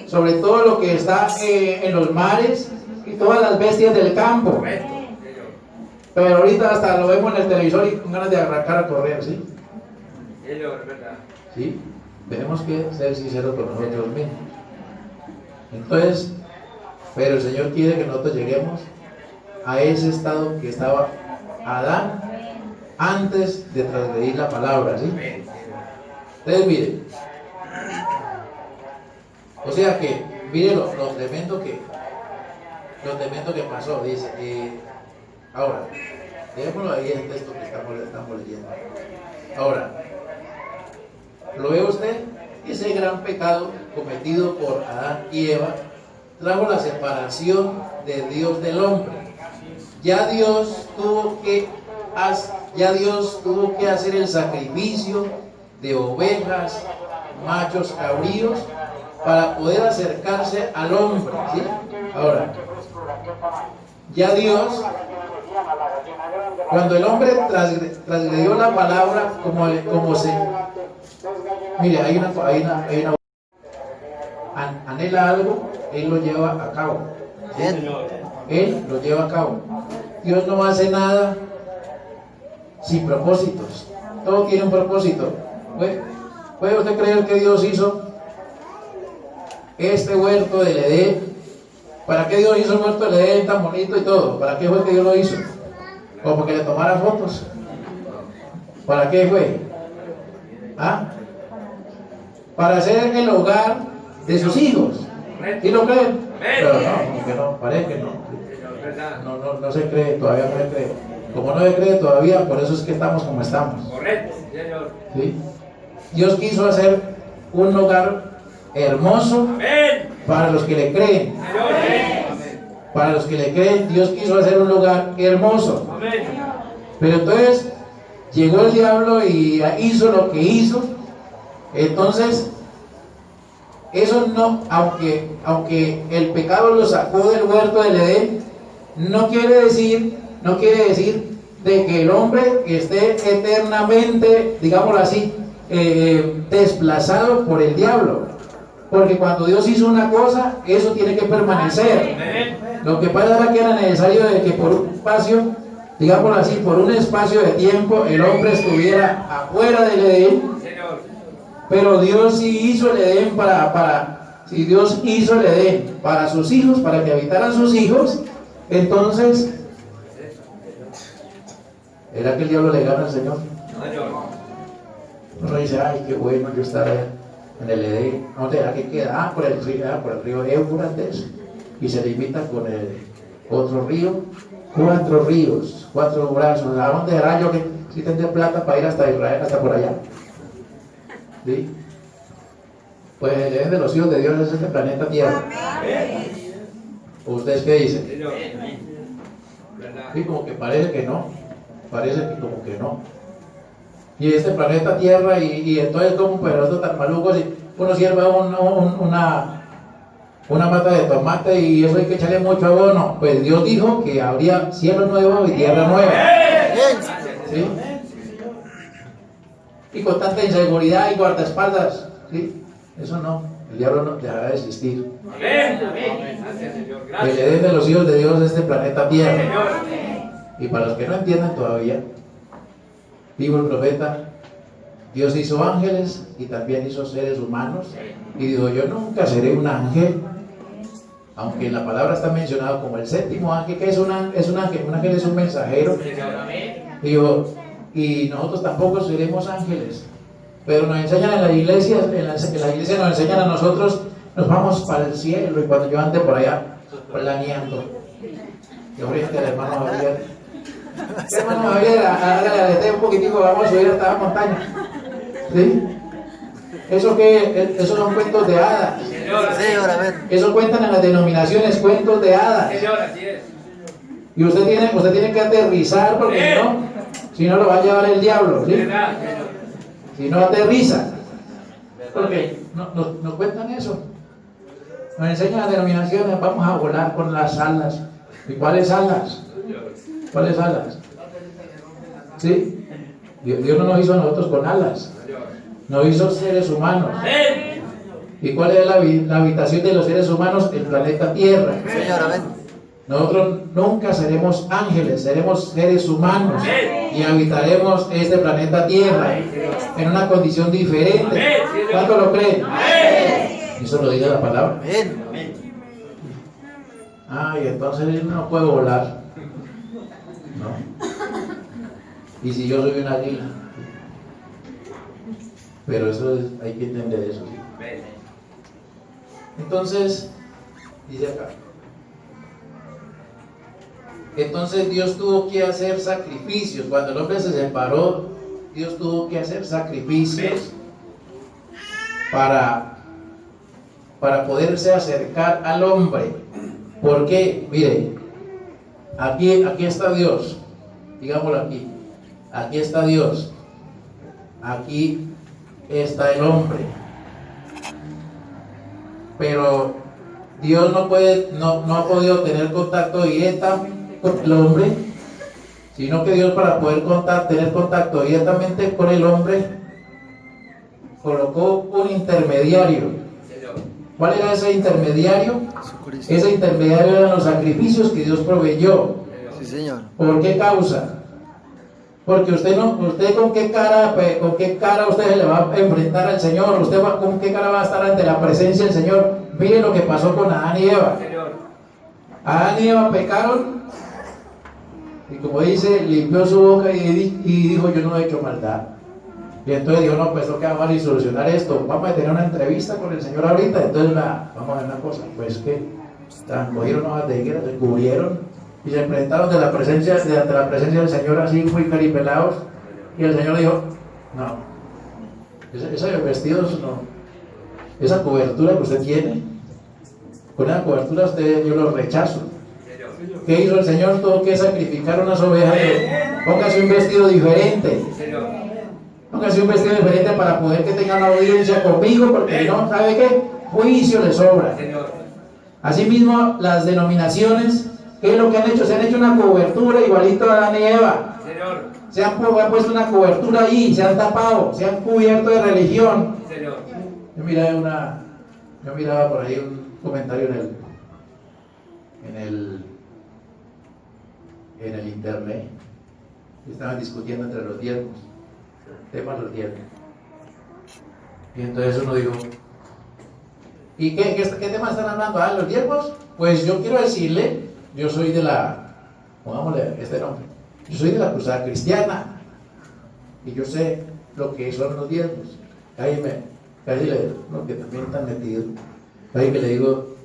sobre todo lo que está en los mares y todas las bestias del campo. Pero ahorita hasta lo vemos en el televisor y con ganas de arrancar a correr, ¿sí? ¿Sí? Tenemos que ser sinceros con nosotros mismos. Entonces, pero el Señor quiere que nosotros lleguemos a ese estado que estaba Adán antes de transgredir la palabra, ¿sí? Entonces, mire, o sea que, mire lo tremendo que pasó, dice, ahora, dejémoslo ahí el texto que estamos leyendo. Ahora, ¿lo ve usted? Ese gran pecado cometido por Adán y Eva trajo la separación de Dios del hombre. Ya Dios tuvo que hacer el sacrificio de ovejas, machos cabríos, para poder acercarse al hombre, ¿sí? Ahora, ya Dios, cuando el hombre transgredió la palabra, como se... Mire, hay una anhela algo, Él lo lleva a cabo. ¿Sí? Él lo lleva a cabo. Dios no hace nada sin propósitos. Todo tiene un propósito. ¿Puede usted creer que Dios hizo este huerto del Edén? ¿Para qué Dios hizo el huerto del Edén tan bonito y todo? ¿Para qué fue que Dios lo hizo? ¿O porque le tomara fotos? ¿Para qué fue? ¿Ah? Para hacer el hogar de sus hijos. ¿Sí lo creen? Pero no, que no, parece que no. No se cree, todavía no se cree. Como no se cree todavía, por eso es que estamos como estamos. Correcto, Señor. ¿Sí? Dios quiso hacer un hogar hermoso para los que le creen. Para los que le creen, Dios quiso hacer un lugar hermoso. Pero entonces llegó el diablo y hizo lo que hizo. Entonces, eso no, aunque el pecado lo sacó del huerto del Edén, no quiere decir de que el hombre esté eternamente, digámoslo así, desplazado por el diablo. Porque cuando Dios hizo una cosa, eso tiene que permanecer. Lo que pasa era que era necesario de que por un espacio, digámoslo así, por un espacio de tiempo, el hombre estuviera afuera del Edén. Pero Dios sí hizo el Edén si Dios hizo el Edén para sus hijos, para que habitaran sus hijos, entonces, ¿era que el diablo le gana al Señor? Uno dice, ay, qué bueno yo estar en el Edén. ¿Dónde era que queda? Por el río Éufrates, y se limita con el otro río, 4 ríos, 4 brazos. ¿A dónde era yo que si tendré plata para ir hasta Israel, hasta por allá? ¿Sí? Pues el Edén de los hijos de Dios es este planeta Tierra. ¿Ustedes qué dicen? Sí, como que parece que no. Parece que como que no. Y este planeta Tierra, y entonces como, pero esto tan maluco, si uno sirve una mata de tomate y eso hay que echarle mucho abono. Pues Dios dijo que habría cielo nuevo y tierra nueva. ¿Sí? Y con tanta inseguridad y guardaespaldas, ¿sí? Eso no, el diablo no dejará de existir. Amén. Gracias, Señor. El Edén de los hijos de Dios es este planeta Tierra. Y para los que no entienden todavía, dijo el profeta, Dios hizo ángeles y también hizo seres humanos. Y dijo, yo nunca seré un ángel, aunque en la palabra está mencionado como el séptimo ángel, que es un ángel. Un ángel es un mensajero. Dijo, y nosotros tampoco seremos ángeles. Pero nos enseñan en la iglesia, nos enseñan a nosotros, nos vamos para el cielo. Y cuando yo ande por allá planeando, yo frente al hermano Javier, hermano Javier, hágale un poquitico, vamos a subir hasta la montaña. ¿Sí? Esos son cuentos de hadas. Eso cuentan en las denominaciones, cuentos de hadas. Y usted tiene que aterrizar, porque si no lo va a llevar el diablo, ¿sí? Si no aterriza, porque nos cuentan eso, nos enseñan las denominaciones, vamos a volar con las alas. ¿Y cuáles alas? ¿Cuáles alas? ¿Sí? Dios no nos hizo a nosotros con alas, nos hizo seres humanos. ¿Y cuál es la habitación de los seres humanos? El planeta Tierra. Nosotros nunca seremos ángeles, seremos seres humanos y habitaremos este planeta Tierra en una condición diferente. ¿Cuánto lo creen? Eso lo dice la palabra. Y entonces no puedo volar. No. Y si yo soy un águila. Pero eso hay que entender eso. ¿Sí? Entonces, dice acá. Entonces Dios tuvo que hacer sacrificios. Cuando el hombre se separó, Dios tuvo que hacer sacrificios para poderse acercar al hombre. ¿Por qué? Mire, aquí está Dios. Digámoslo aquí. Aquí está Dios. Aquí está el hombre. Pero Dios no ha podido tener contacto directamente con el hombre, sino que Dios, para poder tener contacto directamente con el hombre, colocó un intermediario. ¿Cuál era ese intermediario? Ese intermediario eran los sacrificios que Dios proveyó. Sí, Señor. ¿Por qué causa? Porque usted con qué cara usted se le va a enfrentar al Señor. Usted con qué cara va a estar ante la presencia del Señor. Mire lo que pasó con Adán y Eva. Adán y Eva pecaron, y como dice, limpió su boca y dijo, yo no he hecho maldad. Y entonces dijo, no, pues toca vamos a solucionar esto. Vamos a tener una entrevista con el Señor ahorita. Entonces vamos a ver una cosa, pues que cogieron hojas de higuera, se cubrieron y se presentaron ante la presencia del Señor así muy caripelados. Y el Señor dijo, no, esos vestidos no, esa cobertura que usted tiene, con esa cobertura yo lo rechazo. ¿Qué hizo el Señor? Tuvo que sacrificar unas ovejas. Póngase un vestido diferente. Póngase un vestido diferente para poder que tenga una audiencia conmigo, porque no, ¿sabe qué? Juicio le sobra. Asimismo, las denominaciones, ¿qué es lo que han hecho? Se han hecho una cobertura igualito a Adán y Eva. Se han puesto una cobertura ahí, se han tapado, se han cubierto de religión. Yo miraba por ahí un comentario en el internet. Estaban discutiendo entre los diezmos, temas de los diezmos. Y entonces uno dijo, ¿y qué tema están hablando? ¿Los diezmos? Pues yo quiero decirle, yo soy de pongámosle este nombre, yo soy de la Cruzada Cristiana y yo sé lo que son los diezmos. Que también están metidos. Ahí que le digo,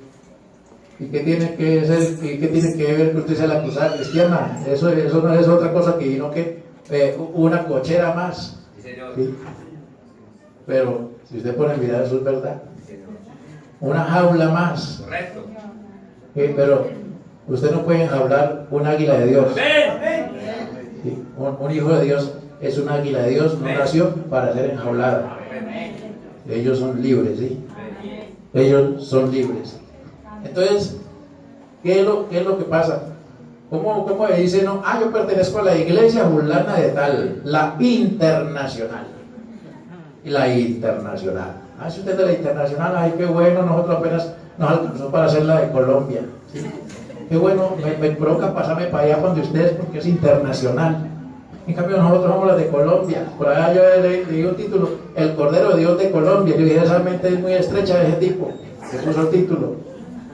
¿y qué tiene que ver que usted sea la Cruzada Cristiana? Eso no es otra cosa que una cochera más. ¿Sí? Pero si usted pone a mirar, eso es verdad. Una jaula más. Correcto. Pero usted no puede enjaular un águila de Dios. ¿Sí? Un hijo de Dios es un águila de Dios, no nació para ser enjaulada. Ellos son libres, ¿sí? Ellos son libres. Entonces, ¿qué es lo que pasa? ¿Cómo le dice, no? Yo pertenezco a la iglesia fulana de tal, la internacional. y la internacional. Ah, si usted es de la internacional, ay, qué bueno, nosotros apenas nos alcanzó para hacer la de Colombia. ¿Sí? Qué bueno, me provoca pasarme para allá donde ustedes porque es internacional. En cambio nosotros somos las de Colombia. Por allá yo leí un título, El Cordero de Dios de Colombia. Yo dije, esa mente es muy estrecha de ese tipo. Se puso el título,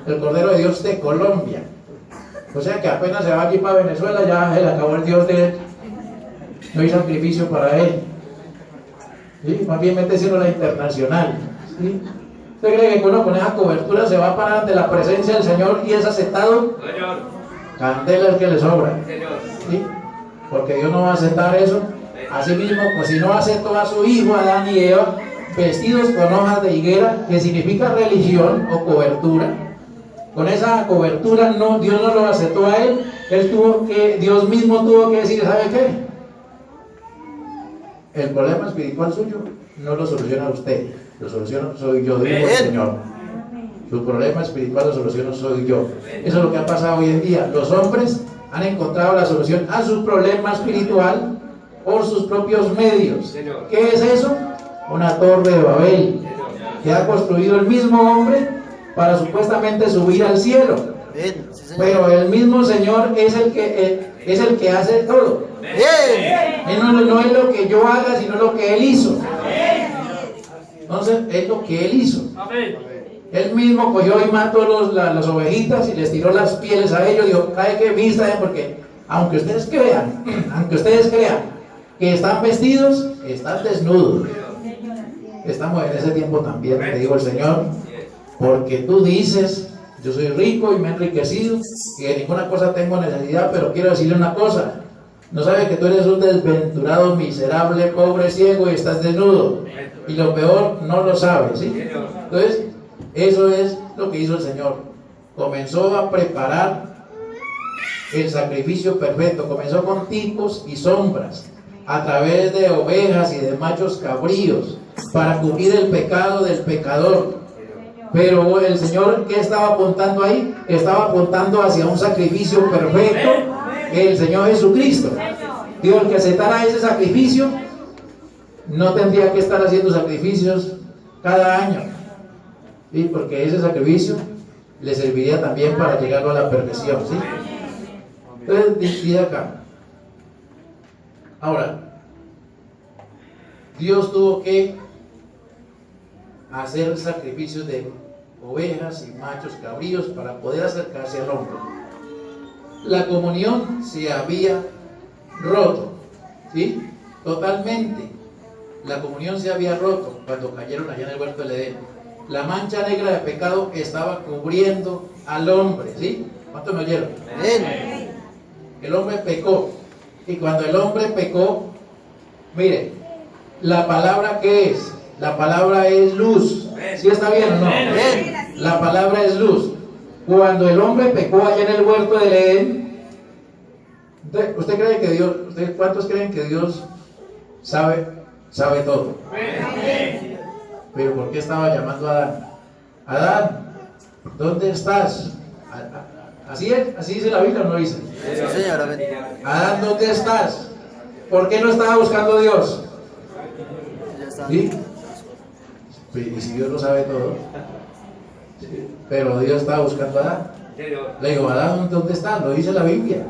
El Cordero de Dios de Colombia. O sea que apenas se va aquí para Venezuela, ya se le acabó el Dios de él. No hay sacrificio para él. ¿Sí? Más bien mete siendo la internacional. ¿Sí? ¿Usted cree que con esa cobertura se va a parar ante la presencia del Señor y es aceptado? Señor. Candela es que le sobra. Señor. ¿Sí? Porque Dios no va a aceptar eso. Así mismo, pues si no aceptó a su hijo Adán y Eva vestidos con hojas de higuera, que significa religión o cobertura, con esa cobertura no, Dios no lo aceptó a él. Dios mismo tuvo que decir, ¿sabe qué? El problema espiritual suyo no lo soluciona usted, lo soluciono soy yo, dijo el Señor. Su problema espiritual lo soluciono soy yo. Eso es lo que ha pasado hoy en día. Los hombres han encontrado la solución a su problema espiritual por sus propios medios. ¿Qué es eso? Una torre de Babel que ha construido el mismo hombre para supuestamente subir al cielo. Pero el mismo Señor es el que hace todo. No es lo que yo haga, sino lo que Él hizo. Entonces, es lo que Él hizo. Él mismo cogió y mató las ovejitas y les tiró las pieles a ellos. Dijo, ¿sabe qué? Vista, porque aunque ustedes crean que están vestidos, están desnudos. Estamos en ese tiempo también, te digo el Señor, porque tú dices, yo soy rico y me he enriquecido y de ninguna cosa tengo necesidad, pero quiero decirle una cosa. No sabe que tú eres un desventurado, miserable, pobre, ciego y estás desnudo. Y lo peor, no lo sabes, ¿sí? Entonces, eso es lo que hizo el Señor. Comenzó a preparar el sacrificio perfecto. Comenzó con tipos y sombras, a través de ovejas y de machos cabríos, para cubrir el pecado del pecador. Pero el Señor, ¿qué estaba apuntando ahí? Estaba apuntando hacia un sacrificio perfecto, el Señor Jesucristo. Digo, el que aceptara ese sacrificio no tendría que estar haciendo sacrificios cada año, ¿sí? Porque ese sacrificio le serviría también para llegar a la perfección, ¿sí? Entonces, dice acá. Ahora, Dios tuvo que hacer sacrificios de ovejas y machos cabríos para poder acercarse al hombre. La comunión se había roto, ¿sí? Totalmente. La comunión se había roto cuando cayeron allá en el huerto del Edén. La mancha negra de pecado estaba cubriendo al hombre, ¿sí? ¿Cuántos me oyeron? El hombre pecó. Y cuando el hombre pecó, mire, la palabra ¿qué es? La palabra es luz. ¿Sí está bien o no? La palabra es luz. Cuando el hombre pecó allá en el huerto del Edén, ¿usted cree que Dios, cuántos creen que Dios sabe todo? Pero ¿por qué estaba llamando a Adán? Adán, ¿dónde estás? Así es, así dice la Biblia, ¿o no dice? Sí, señora. Adán, ¿dónde estás? ¿Por qué no estaba buscando a Dios? ¿Sí? Y si Dios lo sabe todo. ¿Sí? Pero Dios estaba buscando a Adán. Le digo, Adán, ¿dónde estás? Lo dice la Biblia.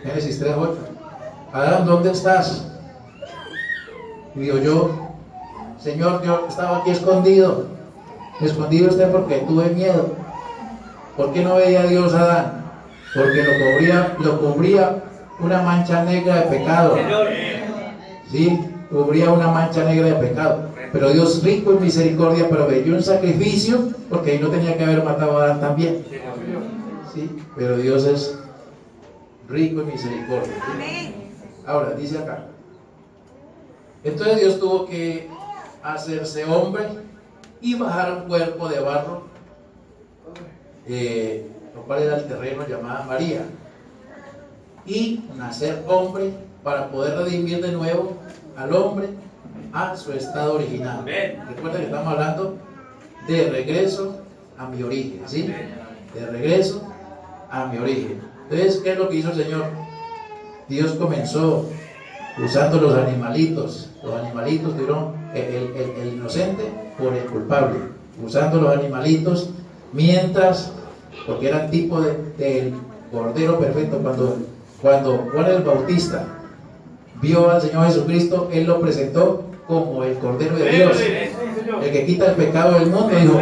Génesis 3:8. Adán, ¿dónde estás? Y digo yo, Señor, yo estaba aquí escondido. Escondido usted porque tuve miedo. ¿Por qué no veía a Dios a Adán? Porque lo cubría una mancha negra de pecado. Sí, cubría una mancha negra de pecado. Pero Dios, rico en misericordia, proveyó un sacrificio, porque ahí no tenía que haber matado a Adán también. Sí, pero Dios es rico en misericordia. ¿Sí? Ahora, dice acá. Entonces Dios tuvo que hacerse hombre y bajar un cuerpo de barro, lo cual era el terreno llamado María, y nacer hombre para poder redimir de nuevo al hombre a su estado original. Recuerden que estamos hablando de regreso a mi origen, ¿sí? De regreso a mi origen. Entonces, ¿qué es lo que hizo el Señor? Dios comenzó usando los animalitos tuvieron el inocente por el culpable, usando los animalitos mientras, porque eran tipo del Cordero Perfecto. Cuando Juan el Bautista vio al Señor Jesucristo, él lo presentó como el Cordero de Dios, el que quita el pecado del mundo. Dijo,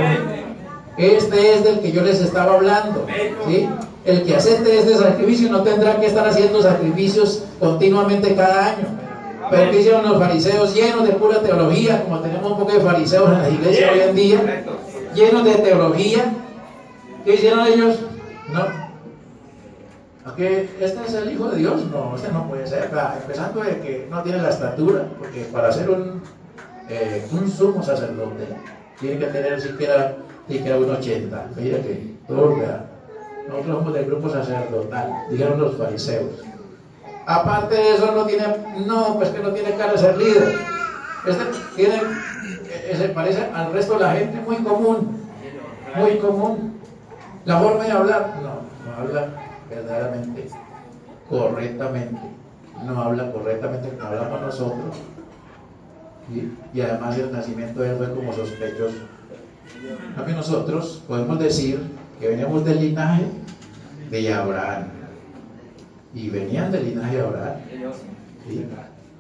este es del que yo les estaba hablando, ¿sí? El que acepte este sacrificio no tendrá que estar haciendo sacrificios continuamente cada año. Pero ¿qué hicieron los fariseos? Llenos de pura teología, como tenemos un poco de fariseos en la iglesia hoy en día, llenos de teología. ¿Qué hicieron ellos? No. ¿Que este es el Hijo de Dios? No, este no puede ser. Empezando de que no tiene la estatura, porque para ser un sumo sacerdote tiene que tener siquiera un 80. Mira que todo, nosotros somos del grupo sacerdotal, dijeron los fariseos. Aparte de eso, pues que no tiene cara de ser líder. Se parece al resto de la gente, muy común. La forma de hablar, no habla verdaderamente, correctamente. No habla correctamente como hablamos nosotros. Y además el nacimiento de él fue como sospechoso. A mí nosotros podemos decir que venimos del linaje de Abraham. Y venían del linaje de Abraham. ¿Sí?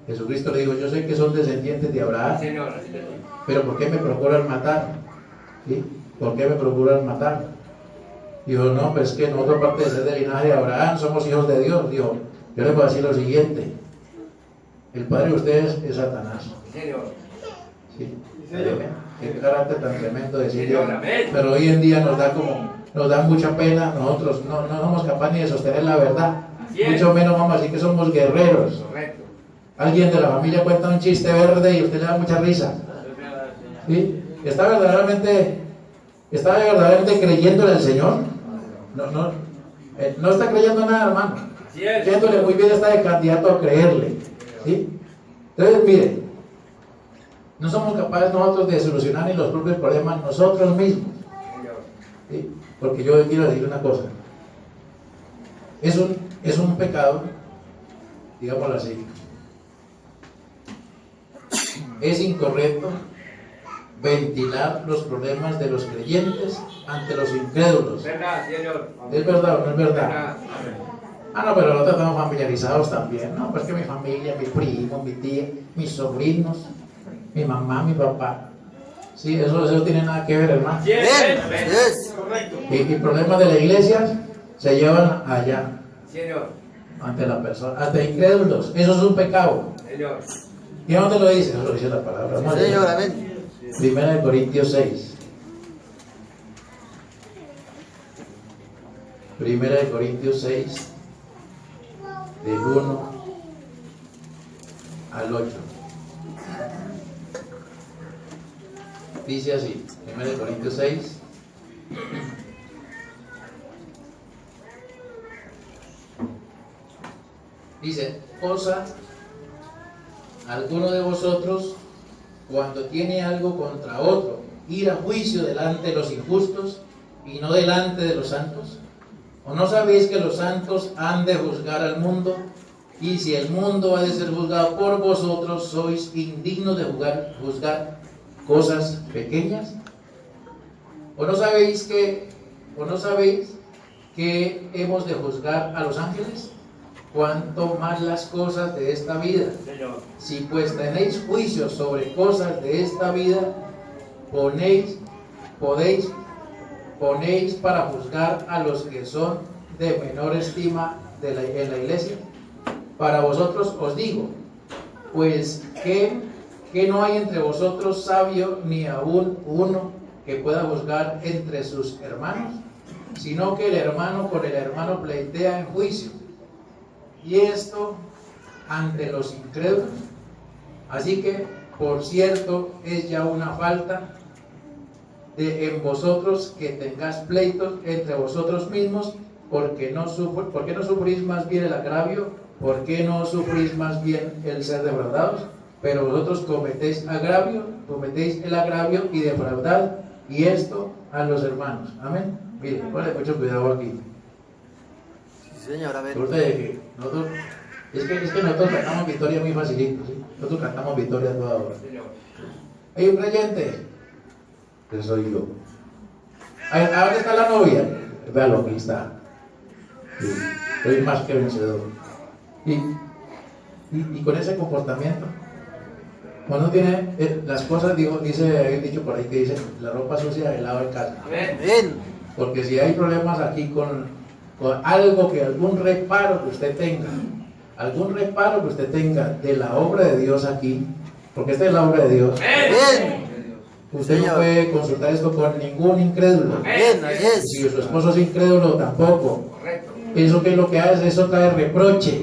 Jesucristo le dijo, yo sé que son descendientes de Abraham, pero ¿por qué me procuran matar? ¿Sí? ¿Por qué me procuran matar? Dijo, no, pues que nosotros, aparte de ser del linaje de Abraham, somos hijos de Dios. Dijo, yo les voy a decir lo siguiente: el padre de ustedes es Satanás. ¿Sí? Qué carácter tan tremendo decir. Pero hoy en día nos da mucha pena. Nosotros no somos capaces ni de sostener la verdad, mucho menos vamos a decir que somos guerreros. Alguien de la familia cuenta un chiste verde y usted le da mucha risa. ¿Sí? ¿Está verdaderamente creyéndole al Señor? No está creyendo nada, hermano. Creyéndole muy bien, está de candidato a creerle. ¿Sí? Entonces, mire, no somos capaces nosotros de solucionar ni los propios problemas nosotros mismos. ¿Sí? Porque yo quiero decir una cosa: es un pecado, digámoslo así, es incorrecto ventilar los problemas de los creyentes ante los incrédulos. ¿Es verdad o no es verdad? No, pero nosotros estamos familiarizados también. No, pues que mi familia, mi primo, mi tía, mis sobrinos, mi mamá, mi papá. Sí, eso tiene nada que ver, hermano. Y problemas de la iglesia se llevan allá, ante la persona, ante incrédulos. Eso es un pecado. ¿Y dónde lo dice? Eso lo dice la palabra. Señor, amén. Primera de Corintios 6. Primera de Corintios 6, del 1 al 8. Dice así, Primera de Corintios 6. Dice, ¿osa alguno de vosotros, cuando tiene algo contra otro, ir a juicio delante de los injustos y no delante de los santos? ¿O no sabéis que los santos han de juzgar al mundo? Y si el mundo ha de ser juzgado por vosotros, ¿sois indignos de juzgar cosas pequeñas? ¿O no sabéis que hemos de juzgar a los ángeles? Cuanto más las cosas de esta vida. Si pues tenéis juicios sobre cosas de esta vida, ponéis para juzgar a los que son de menor estima en la iglesia. Para vosotros os digo, pues que no hay entre vosotros sabio ni aún uno que pueda juzgar entre sus hermanos, sino que el hermano con el hermano pleitea en juicio. Y esto ante los incrédulos. Así que, por cierto, es ya una falta en vosotros que tengáis pleitos entre vosotros mismos, ¿por qué no sufrís más bien el agravio? ¿Por qué no sufrís más bien el ser defraudados? Pero vosotros cometéis el agravio y defraudad, y esto a los hermanos. Amén. Miren, ponle mucho cuidado aquí. Señor, a ver. Resulta de que nosotros Es que nosotros cantamos victoria muy facilito, ¿sí? Nosotros cantamos victoria a toda hora. Hay un creyente, que soy yo. ¿A dónde está la novia? Véalo, aquí está. Sí, soy más que vencedor. Y con ese comportamiento, cuando tiene las cosas, hay un dicho por ahí que dice, la ropa sucia del lado de casa. Porque si hay problemas aquí con algo algún reparo que usted tenga de la obra de Dios aquí, porque esta es la obra de Dios. Usted no puede consultar esto con ningún incrédulo. Si su esposo es incrédulo, tampoco. Eso que es lo que hace, eso trae reproche.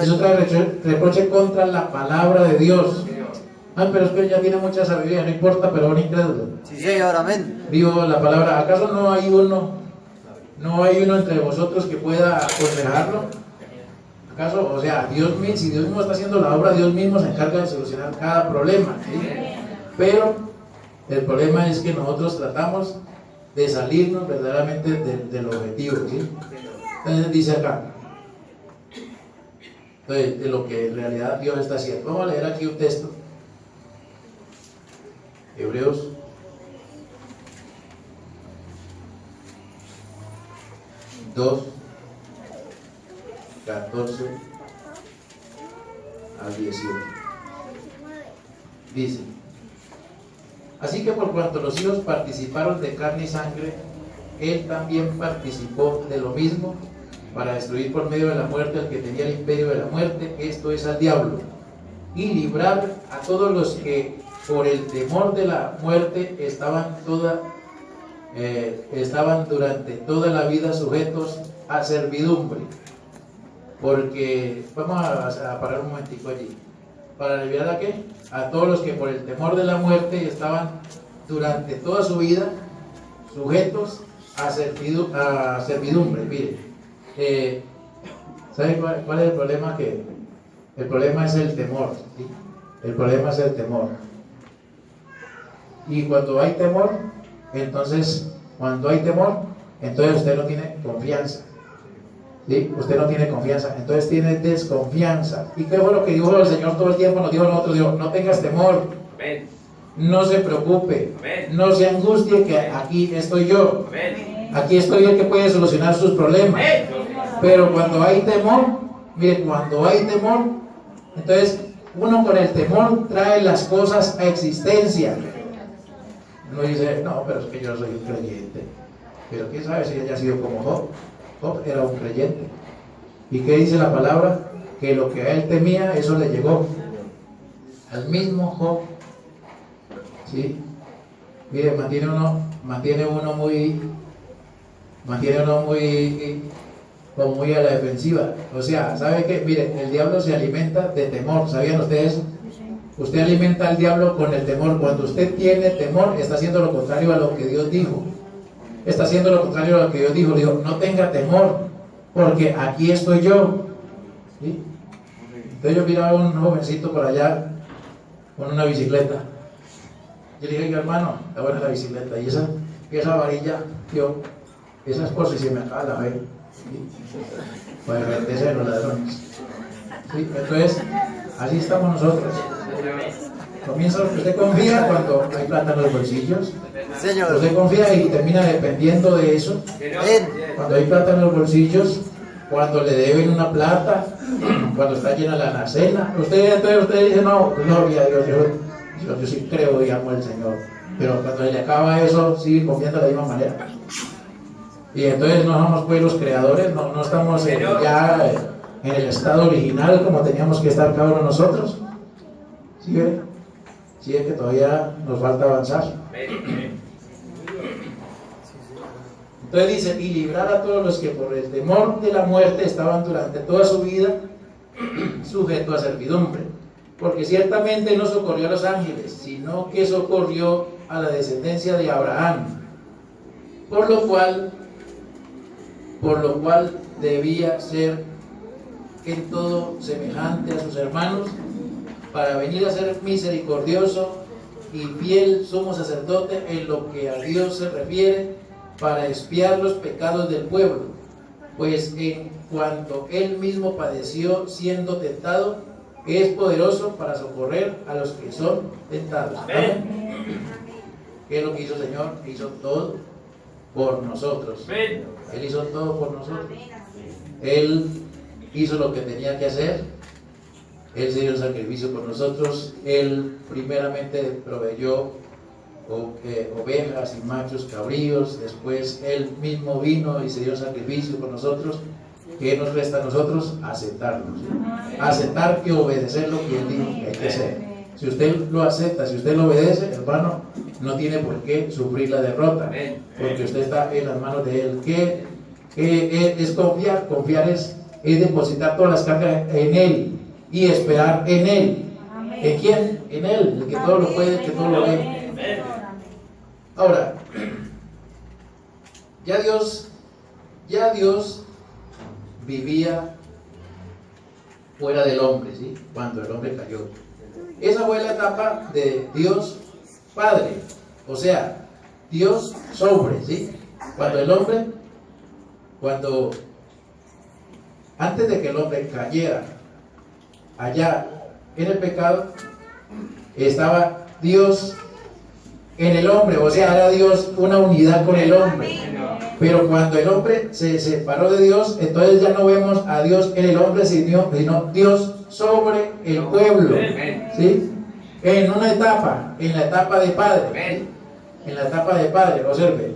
Eso trae reproche contra la palabra de Dios. Pero es que ya tiene mucha sabiduría, no importa, pero un incrédulo. Sí, Señor, amén. Digo la palabra, ¿acaso no hay uno entre vosotros que pueda aconsejarlo? ¿Acaso? O sea, si Dios mismo está haciendo la obra, Dios mismo se encarga de solucionar cada problema, ¿sí? Pero el problema es que nosotros tratamos de salirnos verdaderamente del objetivo, ¿sí? Entonces dice acá, de lo que en realidad Dios está haciendo. Vamos a leer aquí un texto. Hebreos 2, 14 al 18. Dice: así que por cuanto los hijos participaron de carne y sangre, él también participó de lo mismo, para destruir por medio de la muerte al que tenía el imperio de la muerte, esto es, al diablo, y librar a todos los que por el temor de la muerte estaban durante toda la vida sujetos a servidumbre. Porque, vamos a parar un momentico allí. ¿Para liberar a qué? A todos los que por el temor de la muerte estaban durante toda su vida sujetos a servidumbre. Mire, ¿sabe cuál es el problema? El problema es el temor, ¿sí? El problema es el temor. Y cuando hay temor, entonces usted no tiene confianza, ¿sí? Usted no tiene confianza, entonces tiene desconfianza. ¿Y qué fue lo que dijo el Señor todo el tiempo? Nos dijo a nosotros, dijo, no tengas temor, no se preocupe, no se angustie, que aquí estoy yo, aquí estoy el que puede solucionar sus problemas. Pero cuando hay temor, mire, cuando hay temor, entonces uno con el temor trae las cosas a existencia. Uno dice, no, pero es que yo soy un creyente. Pero quién sabe si haya sido como Job. Job era un creyente. ¿Y qué dice la palabra? Que lo que a él temía, eso le llegó. Al mismo Job. ¿Sí? Mire, mantiene uno muy como muy a la defensiva. O sea, ¿sabe qué? Mire, el diablo se alimenta de temor. ¿Sabían ustedes? Usted alimenta al diablo con el temor. Cuando usted tiene temor, está haciendo lo contrario a lo que Dios dijo. Está haciendo lo contrario a lo que Dios dijo. Dijo, no tenga temor, porque aquí estoy yo. ¿Sí? Entonces yo miraba a un jovencito por allá con una bicicleta. Yo le dije, hermano, está buena la bicicleta. Y esa varilla, esa es por si se me acaba la fe. ¿Sí? Para defenderse de los ladrones. ¿Sí? Entonces, así estamos nosotros. Comienza, usted confía cuando hay plata en los bolsillos. Señor. Usted confía y termina dependiendo de eso. Cuando hay plata en los bolsillos, cuando le deben una plata, cuando está llena la alacena, usted dice, no, gloria a Dios, yo sí creo y amo al Señor. Pero cuando le acaba eso, sigue confiando de la misma manera. Y entonces no somos pues los creadores, no estamos ya en el estado original como teníamos que estar cada uno de nosotros. ¿Sí ve? Sí, es que todavía nos falta avanzar. Entonces dice, y librar a todos los que por el temor de la muerte estaban durante toda su vida sujetos a servidumbre. Porque ciertamente no socorrió a los ángeles, sino que socorrió a la descendencia de Abraham. Por lo cual debía ser en todo semejante a sus hermanos, para venir a ser misericordioso y fiel sumo sacerdote en lo que a Dios se refiere, para expiar los pecados del pueblo. pues en cuanto él mismo padeció siendo tentado, es poderoso para socorrer a los que son tentados. Amén. ¿Qué es lo que hizo el Señor? Hizo todo por nosotros. Él hizo todo por nosotros. Él hizo lo que tenía que hacer. Él se dio el sacrificio por nosotros. Él primeramente proveyó ovejas y machos cabríos. Después Él mismo vino y se dio el sacrificio por nosotros. ¿Qué nos resta a nosotros? Aceptarnos. Aceptar que obedecer lo que Él dijo que hay que hacer. Si usted lo acepta, si usted lo obedece, hermano, no tiene por qué sufrir la derrota, porque usted está en las manos de Él. ¿Qué es confiar? Confiar es depositar todas las cargas en Él y esperar en Él. ¿En quién? En Él, el que todo lo puede, el que todo lo ve. Ahora, ya Dios vivía fuera del hombre, ¿sí? Cuando el hombre cayó. Esa fue la etapa de Dios Padre, o sea, Dios sobre, ¿sí? Antes de que el hombre cayera allá en el pecado, estaba Dios en el hombre, o sea, era Dios una unidad con el hombre. Pero cuando el hombre se separó de Dios, entonces ya no vemos a Dios en el hombre, sino Dios sobre el pueblo, ¿sí? En una etapa, en la etapa de padre, ¿sí? En la etapa de padre, observe.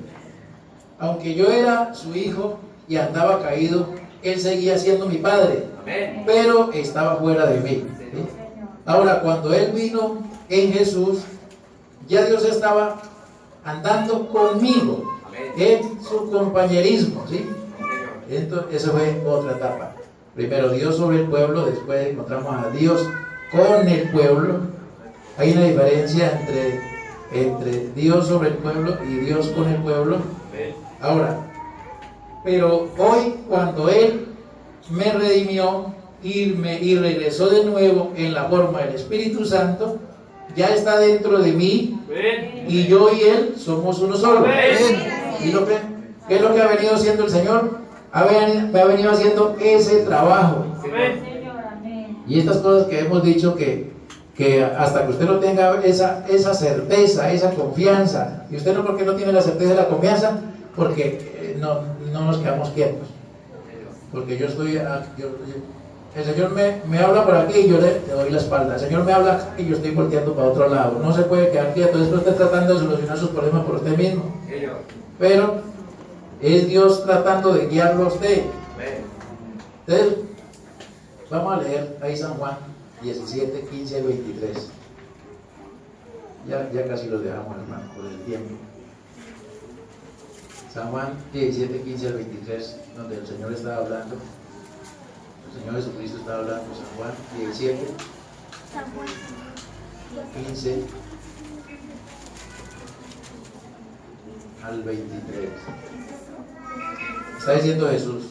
Aunque yo era su hijo y andaba caído, Él seguía siendo mi padre, pero estaba fuera de mí, ¿sí? Ahora, cuando Él vino en Jesús, ya Dios estaba andando conmigo en su compañerismo, ¿sí? Entonces, esa fue otra etapa. Primero Dios sobre el pueblo, después encontramos a Dios con el pueblo. Hay una diferencia entre Dios sobre el pueblo y Dios con el pueblo. Ahora, pero hoy cuando Él me redimió y regresó de nuevo en la forma del Espíritu Santo, ya está dentro de mí y yo y Él somos uno solo. ¿Y qué es lo que ha venido haciendo el Señor? Ha venido haciendo ese trabajo. Y estas cosas que hemos dicho que hasta que usted no tenga esa certeza, esa confianza, y usted no, porque no tiene la certeza y la confianza, porque no nos quedamos quietos. Porque yo estoy, el Señor me habla por aquí y yo le doy la espalda. El Señor me habla acá y yo estoy volteando para otro lado. No se puede quedar quieto, después está tratando de solucionar sus problemas por usted mismo. Pero es Dios tratando de guiarlo a usted. Entonces, vamos a leer ahí San Juan 17, 15 y 23. Ya casi los dejamos, hermano, por el tiempo. San Juan 17, 15 al 23, donde el Señor estaba hablando. El Señor Jesucristo estaba hablando. San Juan 17, 15 al 23. Está diciendo Jesús: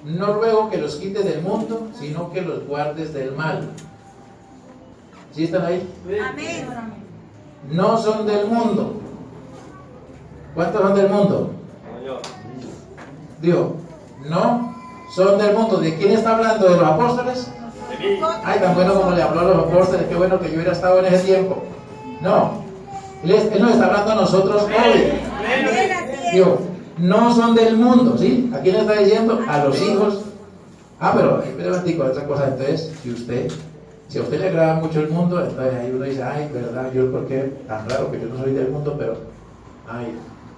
no ruego que los quites del mundo, sino que los guardes del mal. ¿Sí están ahí? Amén. No son del mundo. ¿Cuántos son del mundo? Dios, no son del mundo. ¿De quién está hablando? ¿De los apóstoles? Ay, tan bueno como le habló a los apóstoles. Qué bueno que yo hubiera estado en ese tiempo. No, Él nos está hablando a nosotros hoy. Dios, no son del mundo, ¿sí? ¿A quién le está diciendo? A los hijos. Pero espera un momentico, otra cosa. Entonces, si a usted le agrada mucho el mundo, entonces ahí uno dice: ay, verdad, yo porque tan raro que yo no soy del mundo, pero ay,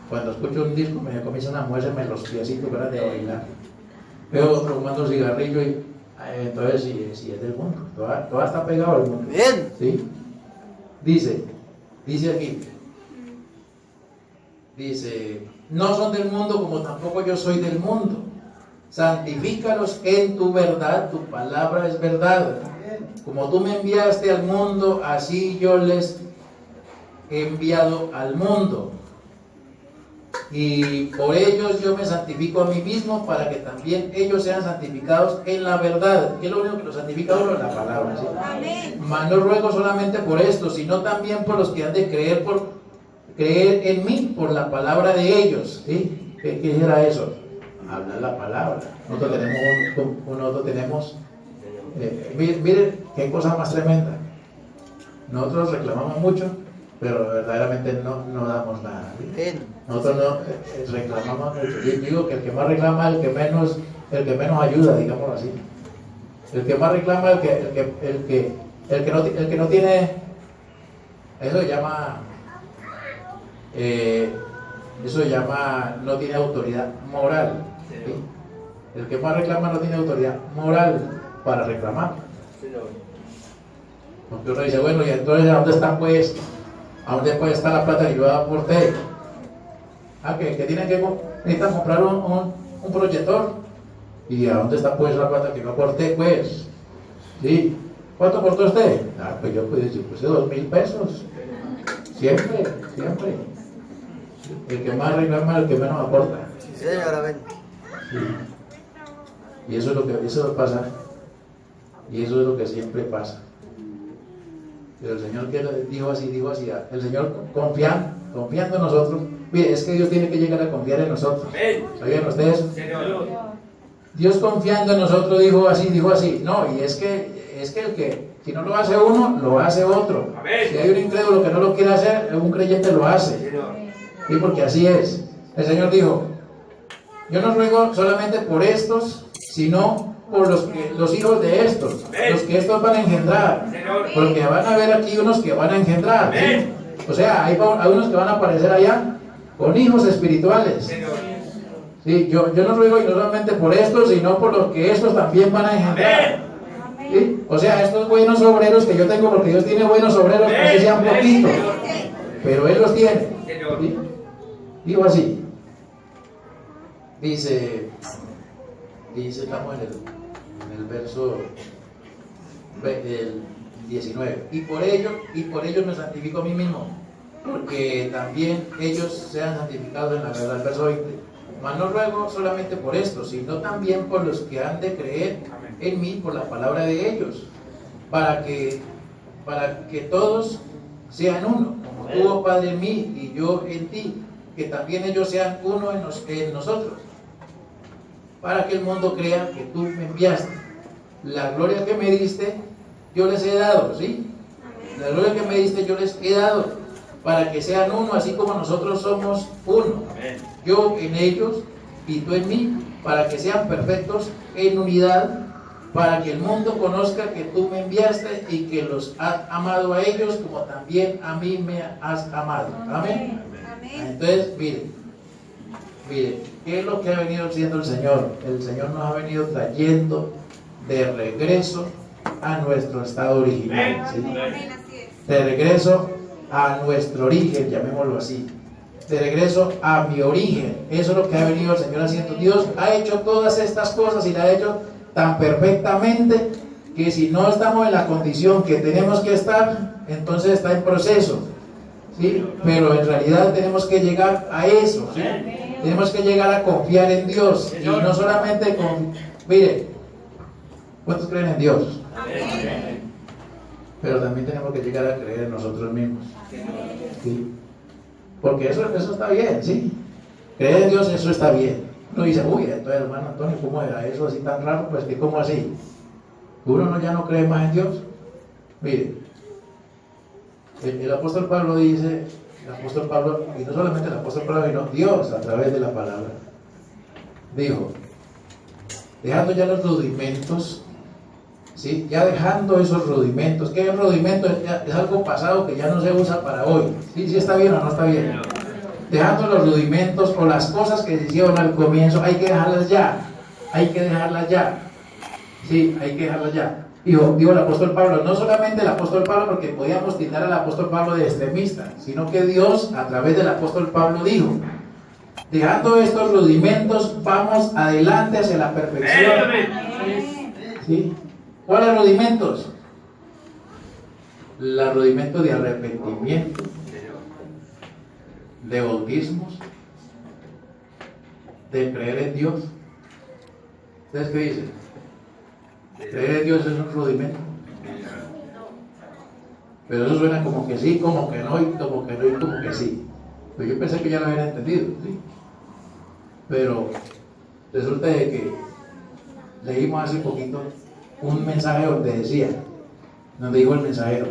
cuando escucho un disco me comienzan a moverse los piecitos para de bailar. Veo otro fumando cigarrillo y entonces si es del mundo, toda está pegado al mundo. Bien. ¿Sí? Dice aquí, no son del mundo como tampoco yo soy del mundo. Santifícalos en tu verdad, tu palabra es verdad. Como tú me enviaste al mundo, así yo les he enviado al mundo. Y por ellos yo me santifico a mí mismo, para que también ellos sean santificados en la verdad. ¿Qué es lo único que los santifica a uno? La palabra, ¿sí? Mas no ruego solamente por esto, sino también por los que han de creer en mí por la palabra de ellos, ¿sí? ¿Qué era eso? hablar la palabra. Nosotros tenemos mire qué cosa más tremenda. Nosotros reclamamos mucho, pero verdaderamente no damos nada. Nosotros no reclamamos mucho. Yo digo que el que más reclama, el que menos ayuda, digámoslo así. El que más reclama, el que no tiene, eso se llama, no tiene autoridad moral. ¿Sí? El que más reclama no tiene autoridad moral para reclamar. Porque uno dice, bueno, y entonces ¿a dónde puede estar la plata que yo aporté? Que necesitan comprar un proyector. ¿Y a dónde está pues la plata que yo aporté, pues? ¿Sí? ¿Cuánto aportó usted? Pues yo puse 2,000 pesos. Siempre. El que más reclama, el que menos aporta. Sí, señora, ven. Sí. Y eso pasa. Y eso es lo que siempre pasa. Pero el Señor dijo así, el Señor confiando en nosotros. Mire, es que Dios tiene que llegar a confiar en nosotros. ¿Sabían ustedes? Dios confiando en nosotros dijo así. No, y es que si no lo hace uno, lo hace otro. Si hay un incrédulo que no lo quiere hacer, un creyente lo hace. Y porque así es. El Señor dijo, yo no ruego solamente por estos, sino por los hijos de estos, los que estos van a engendrar, porque van a haber aquí unos que van a engendrar, ¿sí? O sea, hay unos que van a aparecer allá con hijos espirituales. Sí, yo no ruego y no solamente por estos, sino por los que estos también van a engendrar. ¿Sí? O sea, estos buenos obreros que yo tengo, porque Dios tiene buenos obreros, no sé si sean poquitos, pero Él los tiene. ¿Sí? Digo así. Dice, estamos en el verso del 19. Y por ello me santifico a mí mismo, porque también ellos sean santificados en la verdad. El verso 20. Mas no ruego solamente por esto, sino también por los que han de creer en mí por la palabra de ellos, para que todos sean uno, como tú, oh Padre, en mí y yo en ti, que también ellos sean uno en nosotros, para que el mundo crea que tú me enviaste. La gloria que me diste, yo les he dado, ¿sí? La gloria que me diste, yo les he dado, para que sean uno, así como nosotros somos uno. Yo en ellos y tú en mí, para que sean perfectos en unidad, para que el mundo conozca que tú me enviaste y que los has amado a ellos como también a mí me has amado. Amén. Entonces, mire, ¿qué es lo que ha venido haciendo el Señor? El Señor nos ha venido trayendo de regreso a nuestro estado original, ¿sí? De regreso a nuestro origen, llamémoslo así. De regreso a mi origen. Eso es lo que ha venido el Señor haciendo. Dios ha hecho todas estas cosas y la ha hecho tan perfectamente que si no estamos en la condición que tenemos que estar, entonces está en proceso, ¿sí? Pero en realidad tenemos que llegar a eso, ¿sí? Tenemos que llegar a confiar en Dios. Y no solamente mire, ¿cuántos creen en Dios? Pero también tenemos que llegar a creer en nosotros mismos, ¿sí? Porque eso está bien, ¿sí? Creer en Dios, eso está bien. Uno dice, uy, entonces hermano Antonio, ¿cómo era eso así tan raro? Pues que, ¿cómo así? Uno ya no cree más en Dios. Mire, el apóstol Pablo dice, y no solamente el apóstol Pablo, sino Dios a través de la palabra, dijo, dejando ya los rudimentos, ¿sí? Ya dejando esos rudimentos. ¿Qué es rudimento? Es algo pasado que ya no se usa para hoy. ¿Sí está bien o no está bien? Dejando los rudimentos o las cosas que se hicieron al comienzo, hay que dejarlas ya. Sí, hay que dejarlas ya. Dijo el apóstol Pablo, no solamente el apóstol Pablo, porque podíamos tildar al apóstol Pablo de extremista, sino que Dios a través del apóstol Pablo dijo, dejando estos rudimentos, vamos adelante hacia la perfección. ¿Sí? ¿Cuáles rudimentos? Los rudimentos de arrepentimiento, de bautismos, de creer en Dios. ¿Ustedes qué dicen? Creer en Dios es un rudimento. Pero eso suena como que sí, como que no, y como que no, y como que sí. Pero yo pensé que ya lo habían entendido, ¿sí? Pero Resulta de que leímos hace poquito un mensaje donde dijo el mensajero: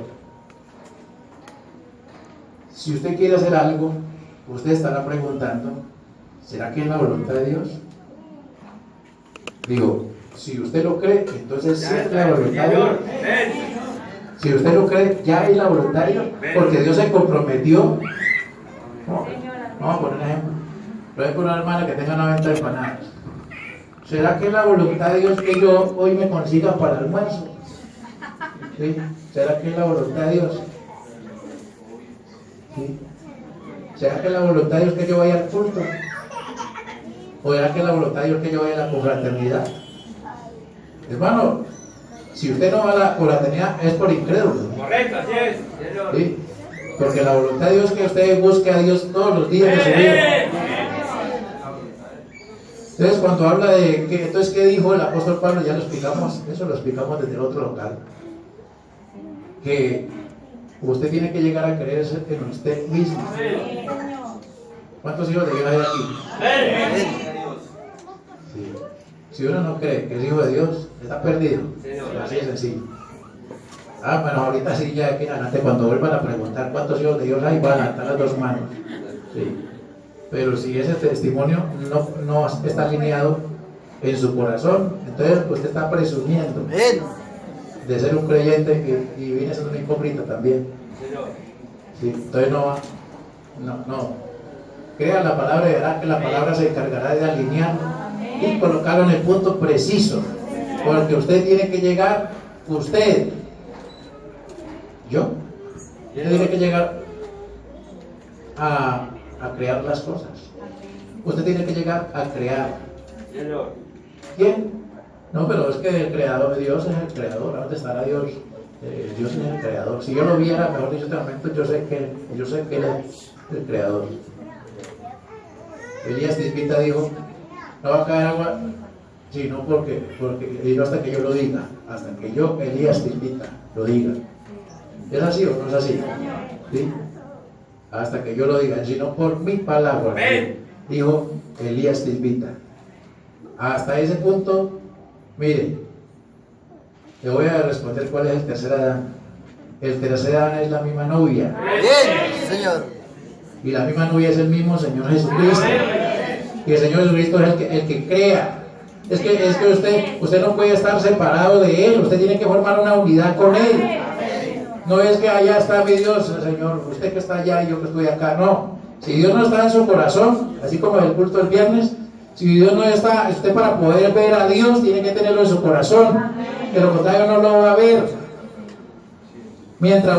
si usted quiere hacer algo, usted estará preguntando, ¿será que es la voluntad de Dios? Digo, si usted lo cree, entonces sí es la voluntad de Dios. Si usted lo cree, ya es la voluntad de Dios, porque Dios se comprometió. Vamos a poner un ejemplo. Lo voy a poner una hermana que tenga una venta de empanadas. ¿Será que es la voluntad de Dios que yo hoy me consiga para el almuerzo? ¿Sí? ¿Será que es la voluntad de Dios? ¿Sí? ¿Será que es la voluntad de Dios que yo vaya al culto? ¿O será que es la voluntad de Dios que yo vaya a la confraternidad? Hermano, si usted no va a la confraternidad es por incrédulo. Correcto, así es. ¿Sí? Porque la voluntad de Dios es que usted busque a Dios todos los días de su vida. Entonces, cuando habla de que, entonces, ¿qué dijo el apóstol Pablo? Ya lo explicamos, eso lo explicamos desde el otro local. Que usted tiene que llegar a creerse en usted mismo. ¿Cuántos hijos de Dios hay aquí? Sí. Si uno no cree que es hijo de Dios, está perdido. Así de sencillo. Bueno, ahorita sí, ya aquí en adelante, cuando vuelvan a preguntar cuántos hijos de Dios hay, van a levantar las dos manos. Sí. Pero si ese testimonio no está alineado en su corazón, entonces usted está presumiendo de ser un creyente y viene siendo un hipócrita también. Sí. Entonces no. Crea la palabra y verá que la palabra se encargará de alinearlo y colocarlo en el punto preciso. Porque usted tiene que llegar, usted tiene que llegar a crear las cosas. Usted tiene que llegar a crear. ¿Quién? No, pero es que el creador de Dios es el creador. ¿Dónde estará Dios? Dios es el creador. Si yo lo viera, mejor dicho, en este momento, yo sé que Él es el creador. Elías Tisbita dijo: no va a caer agua, sino porque y no hasta que yo lo diga, hasta que yo, Elías Tisbita, lo diga. ¿Es así o no es así? ¿Sí? Hasta que yo lo diga, sino por mi palabra, dijo Elías Tisbita. Hasta ese punto, mire, le voy a responder cuál es el tercer Adán. El tercer Adán es la misma novia. Bien, Señor. Y la misma novia es el mismo Señor Jesucristo. Y el Señor Jesucristo es el que crea. Es que usted no puede estar separado de Él. Usted tiene que formar una unidad con Él. No es que allá está mi Dios, Señor, usted que está allá y yo que estoy acá. No. Si Dios no está en su corazón, así como en el culto del viernes, si Dios no está, usted para poder ver a Dios tiene que tenerlo en su corazón. De lo contrario no lo va a ver. Mientras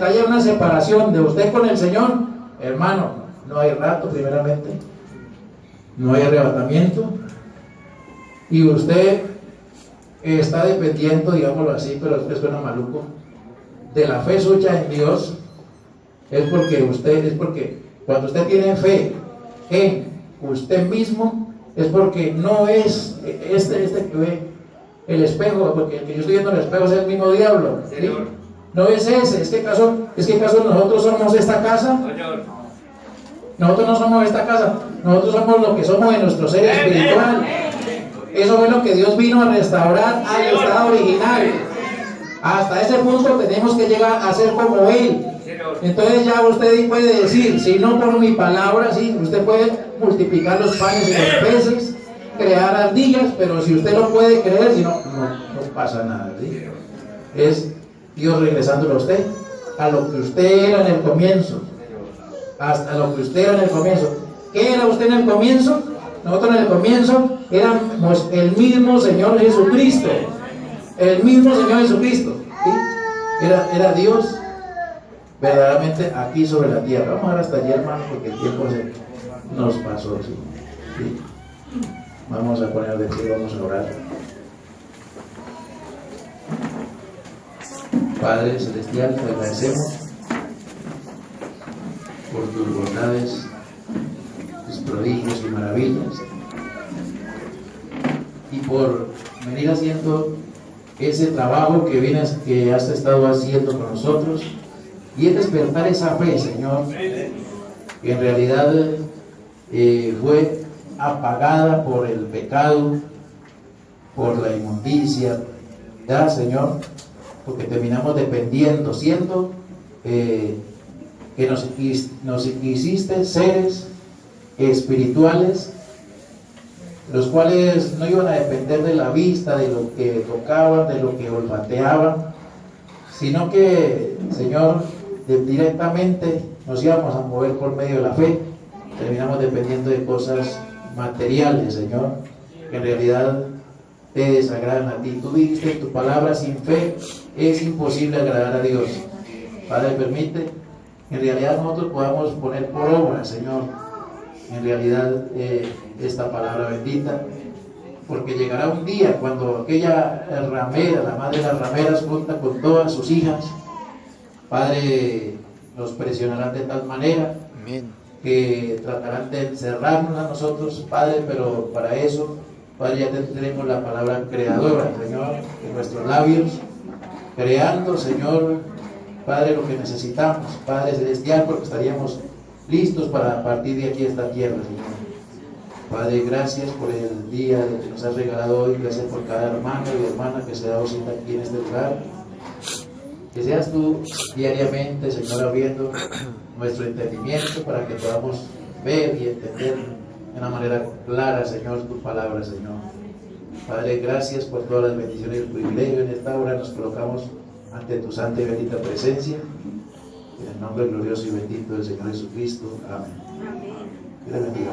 haya una separación de usted con el Señor, hermano, no hay rato primeramente, no hay arrebatamiento, y usted está dependiendo, digámoslo así, pero después suena maluco, de la fe suya en Dios. Es porque cuando usted tiene fe en usted mismo, es porque no es este que ve el espejo, porque el que yo estoy viendo en el espejo es el mismo diablo, ¿sí? No es ese, es que acaso nosotros somos esta casa. Nosotros no somos esta casa, nosotros somos lo que somos en nuestro ser espiritual. Eso fue lo que Dios vino a restaurar al estado original. Hasta ese punto tenemos que llegar a ser como Él. Entonces ya usted puede decir, si no por mi palabra, sí, usted puede multiplicar los panes y los peces, crear ardillas, pero si usted no puede creer, si no pasa nada, ¿sí? Es Dios regresándolo a usted a lo que usted era en el comienzo. Hasta lo que usted era en el comienzo. ¿Qué era usted en el comienzo? Nosotros en el comienzo éramos el mismo Señor Jesucristo. El mismo Señor Jesucristo, ¿sí? Era Dios verdaderamente aquí sobre la tierra. Vamos a ver hasta allí, hermano, porque el tiempo nos pasó, ¿sí? ¿Sí? Vamos a poner de pie, vamos a orar. Padre Celestial, te agradecemos por tus bondades, tus prodigios y maravillas, y por venir haciendo ese trabajo que has estado haciendo con nosotros, y es despertar esa fe, Señor, que en realidad fue apagada por el pecado, por la inmundicia, ya, Señor, porque terminamos dependiendo, siendo que nos hiciste seres espirituales, los cuales no iban a depender de la vista, de lo que tocaban, de lo que olfateaban, sino que, Señor, directamente nos íbamos a mover por medio de la fe. Terminamos dependiendo de cosas materiales, Señor, que en realidad te desagradan a ti. Tú dijiste en tu palabra: sin fe es imposible agradar a Dios. Padre, permite que en realidad nosotros podamos poner por obra, Señor, en realidad esta palabra bendita, porque llegará un día cuando aquella ramera, la madre de las rameras, junta con todas sus hijas, Padre, nos presionarán de tal manera que tratarán de encerrarnos a nosotros, Padre, pero para eso, Padre, ya tendremos la palabra creadora, Señor, en nuestros labios, creando, Señor, Padre, lo que necesitamos, Padre Celestial, porque estaríamos listos para partir de aquí a esta tierra, Señor. Padre, gracias por el día que nos has regalado hoy, gracias por cada hermano y hermana que se ha dado cita aquí en este lugar. Que seas tú diariamente, Señor, abriendo nuestro entendimiento para que podamos ver y entender de una manera clara, Señor, tu palabra, Señor. Padre, gracias por todas las bendiciones y el privilegio. En esta hora nos colocamos ante tu santa y bendita presencia. En el nombre glorioso y bendito del Señor Jesucristo. Amén. Que le bendiga.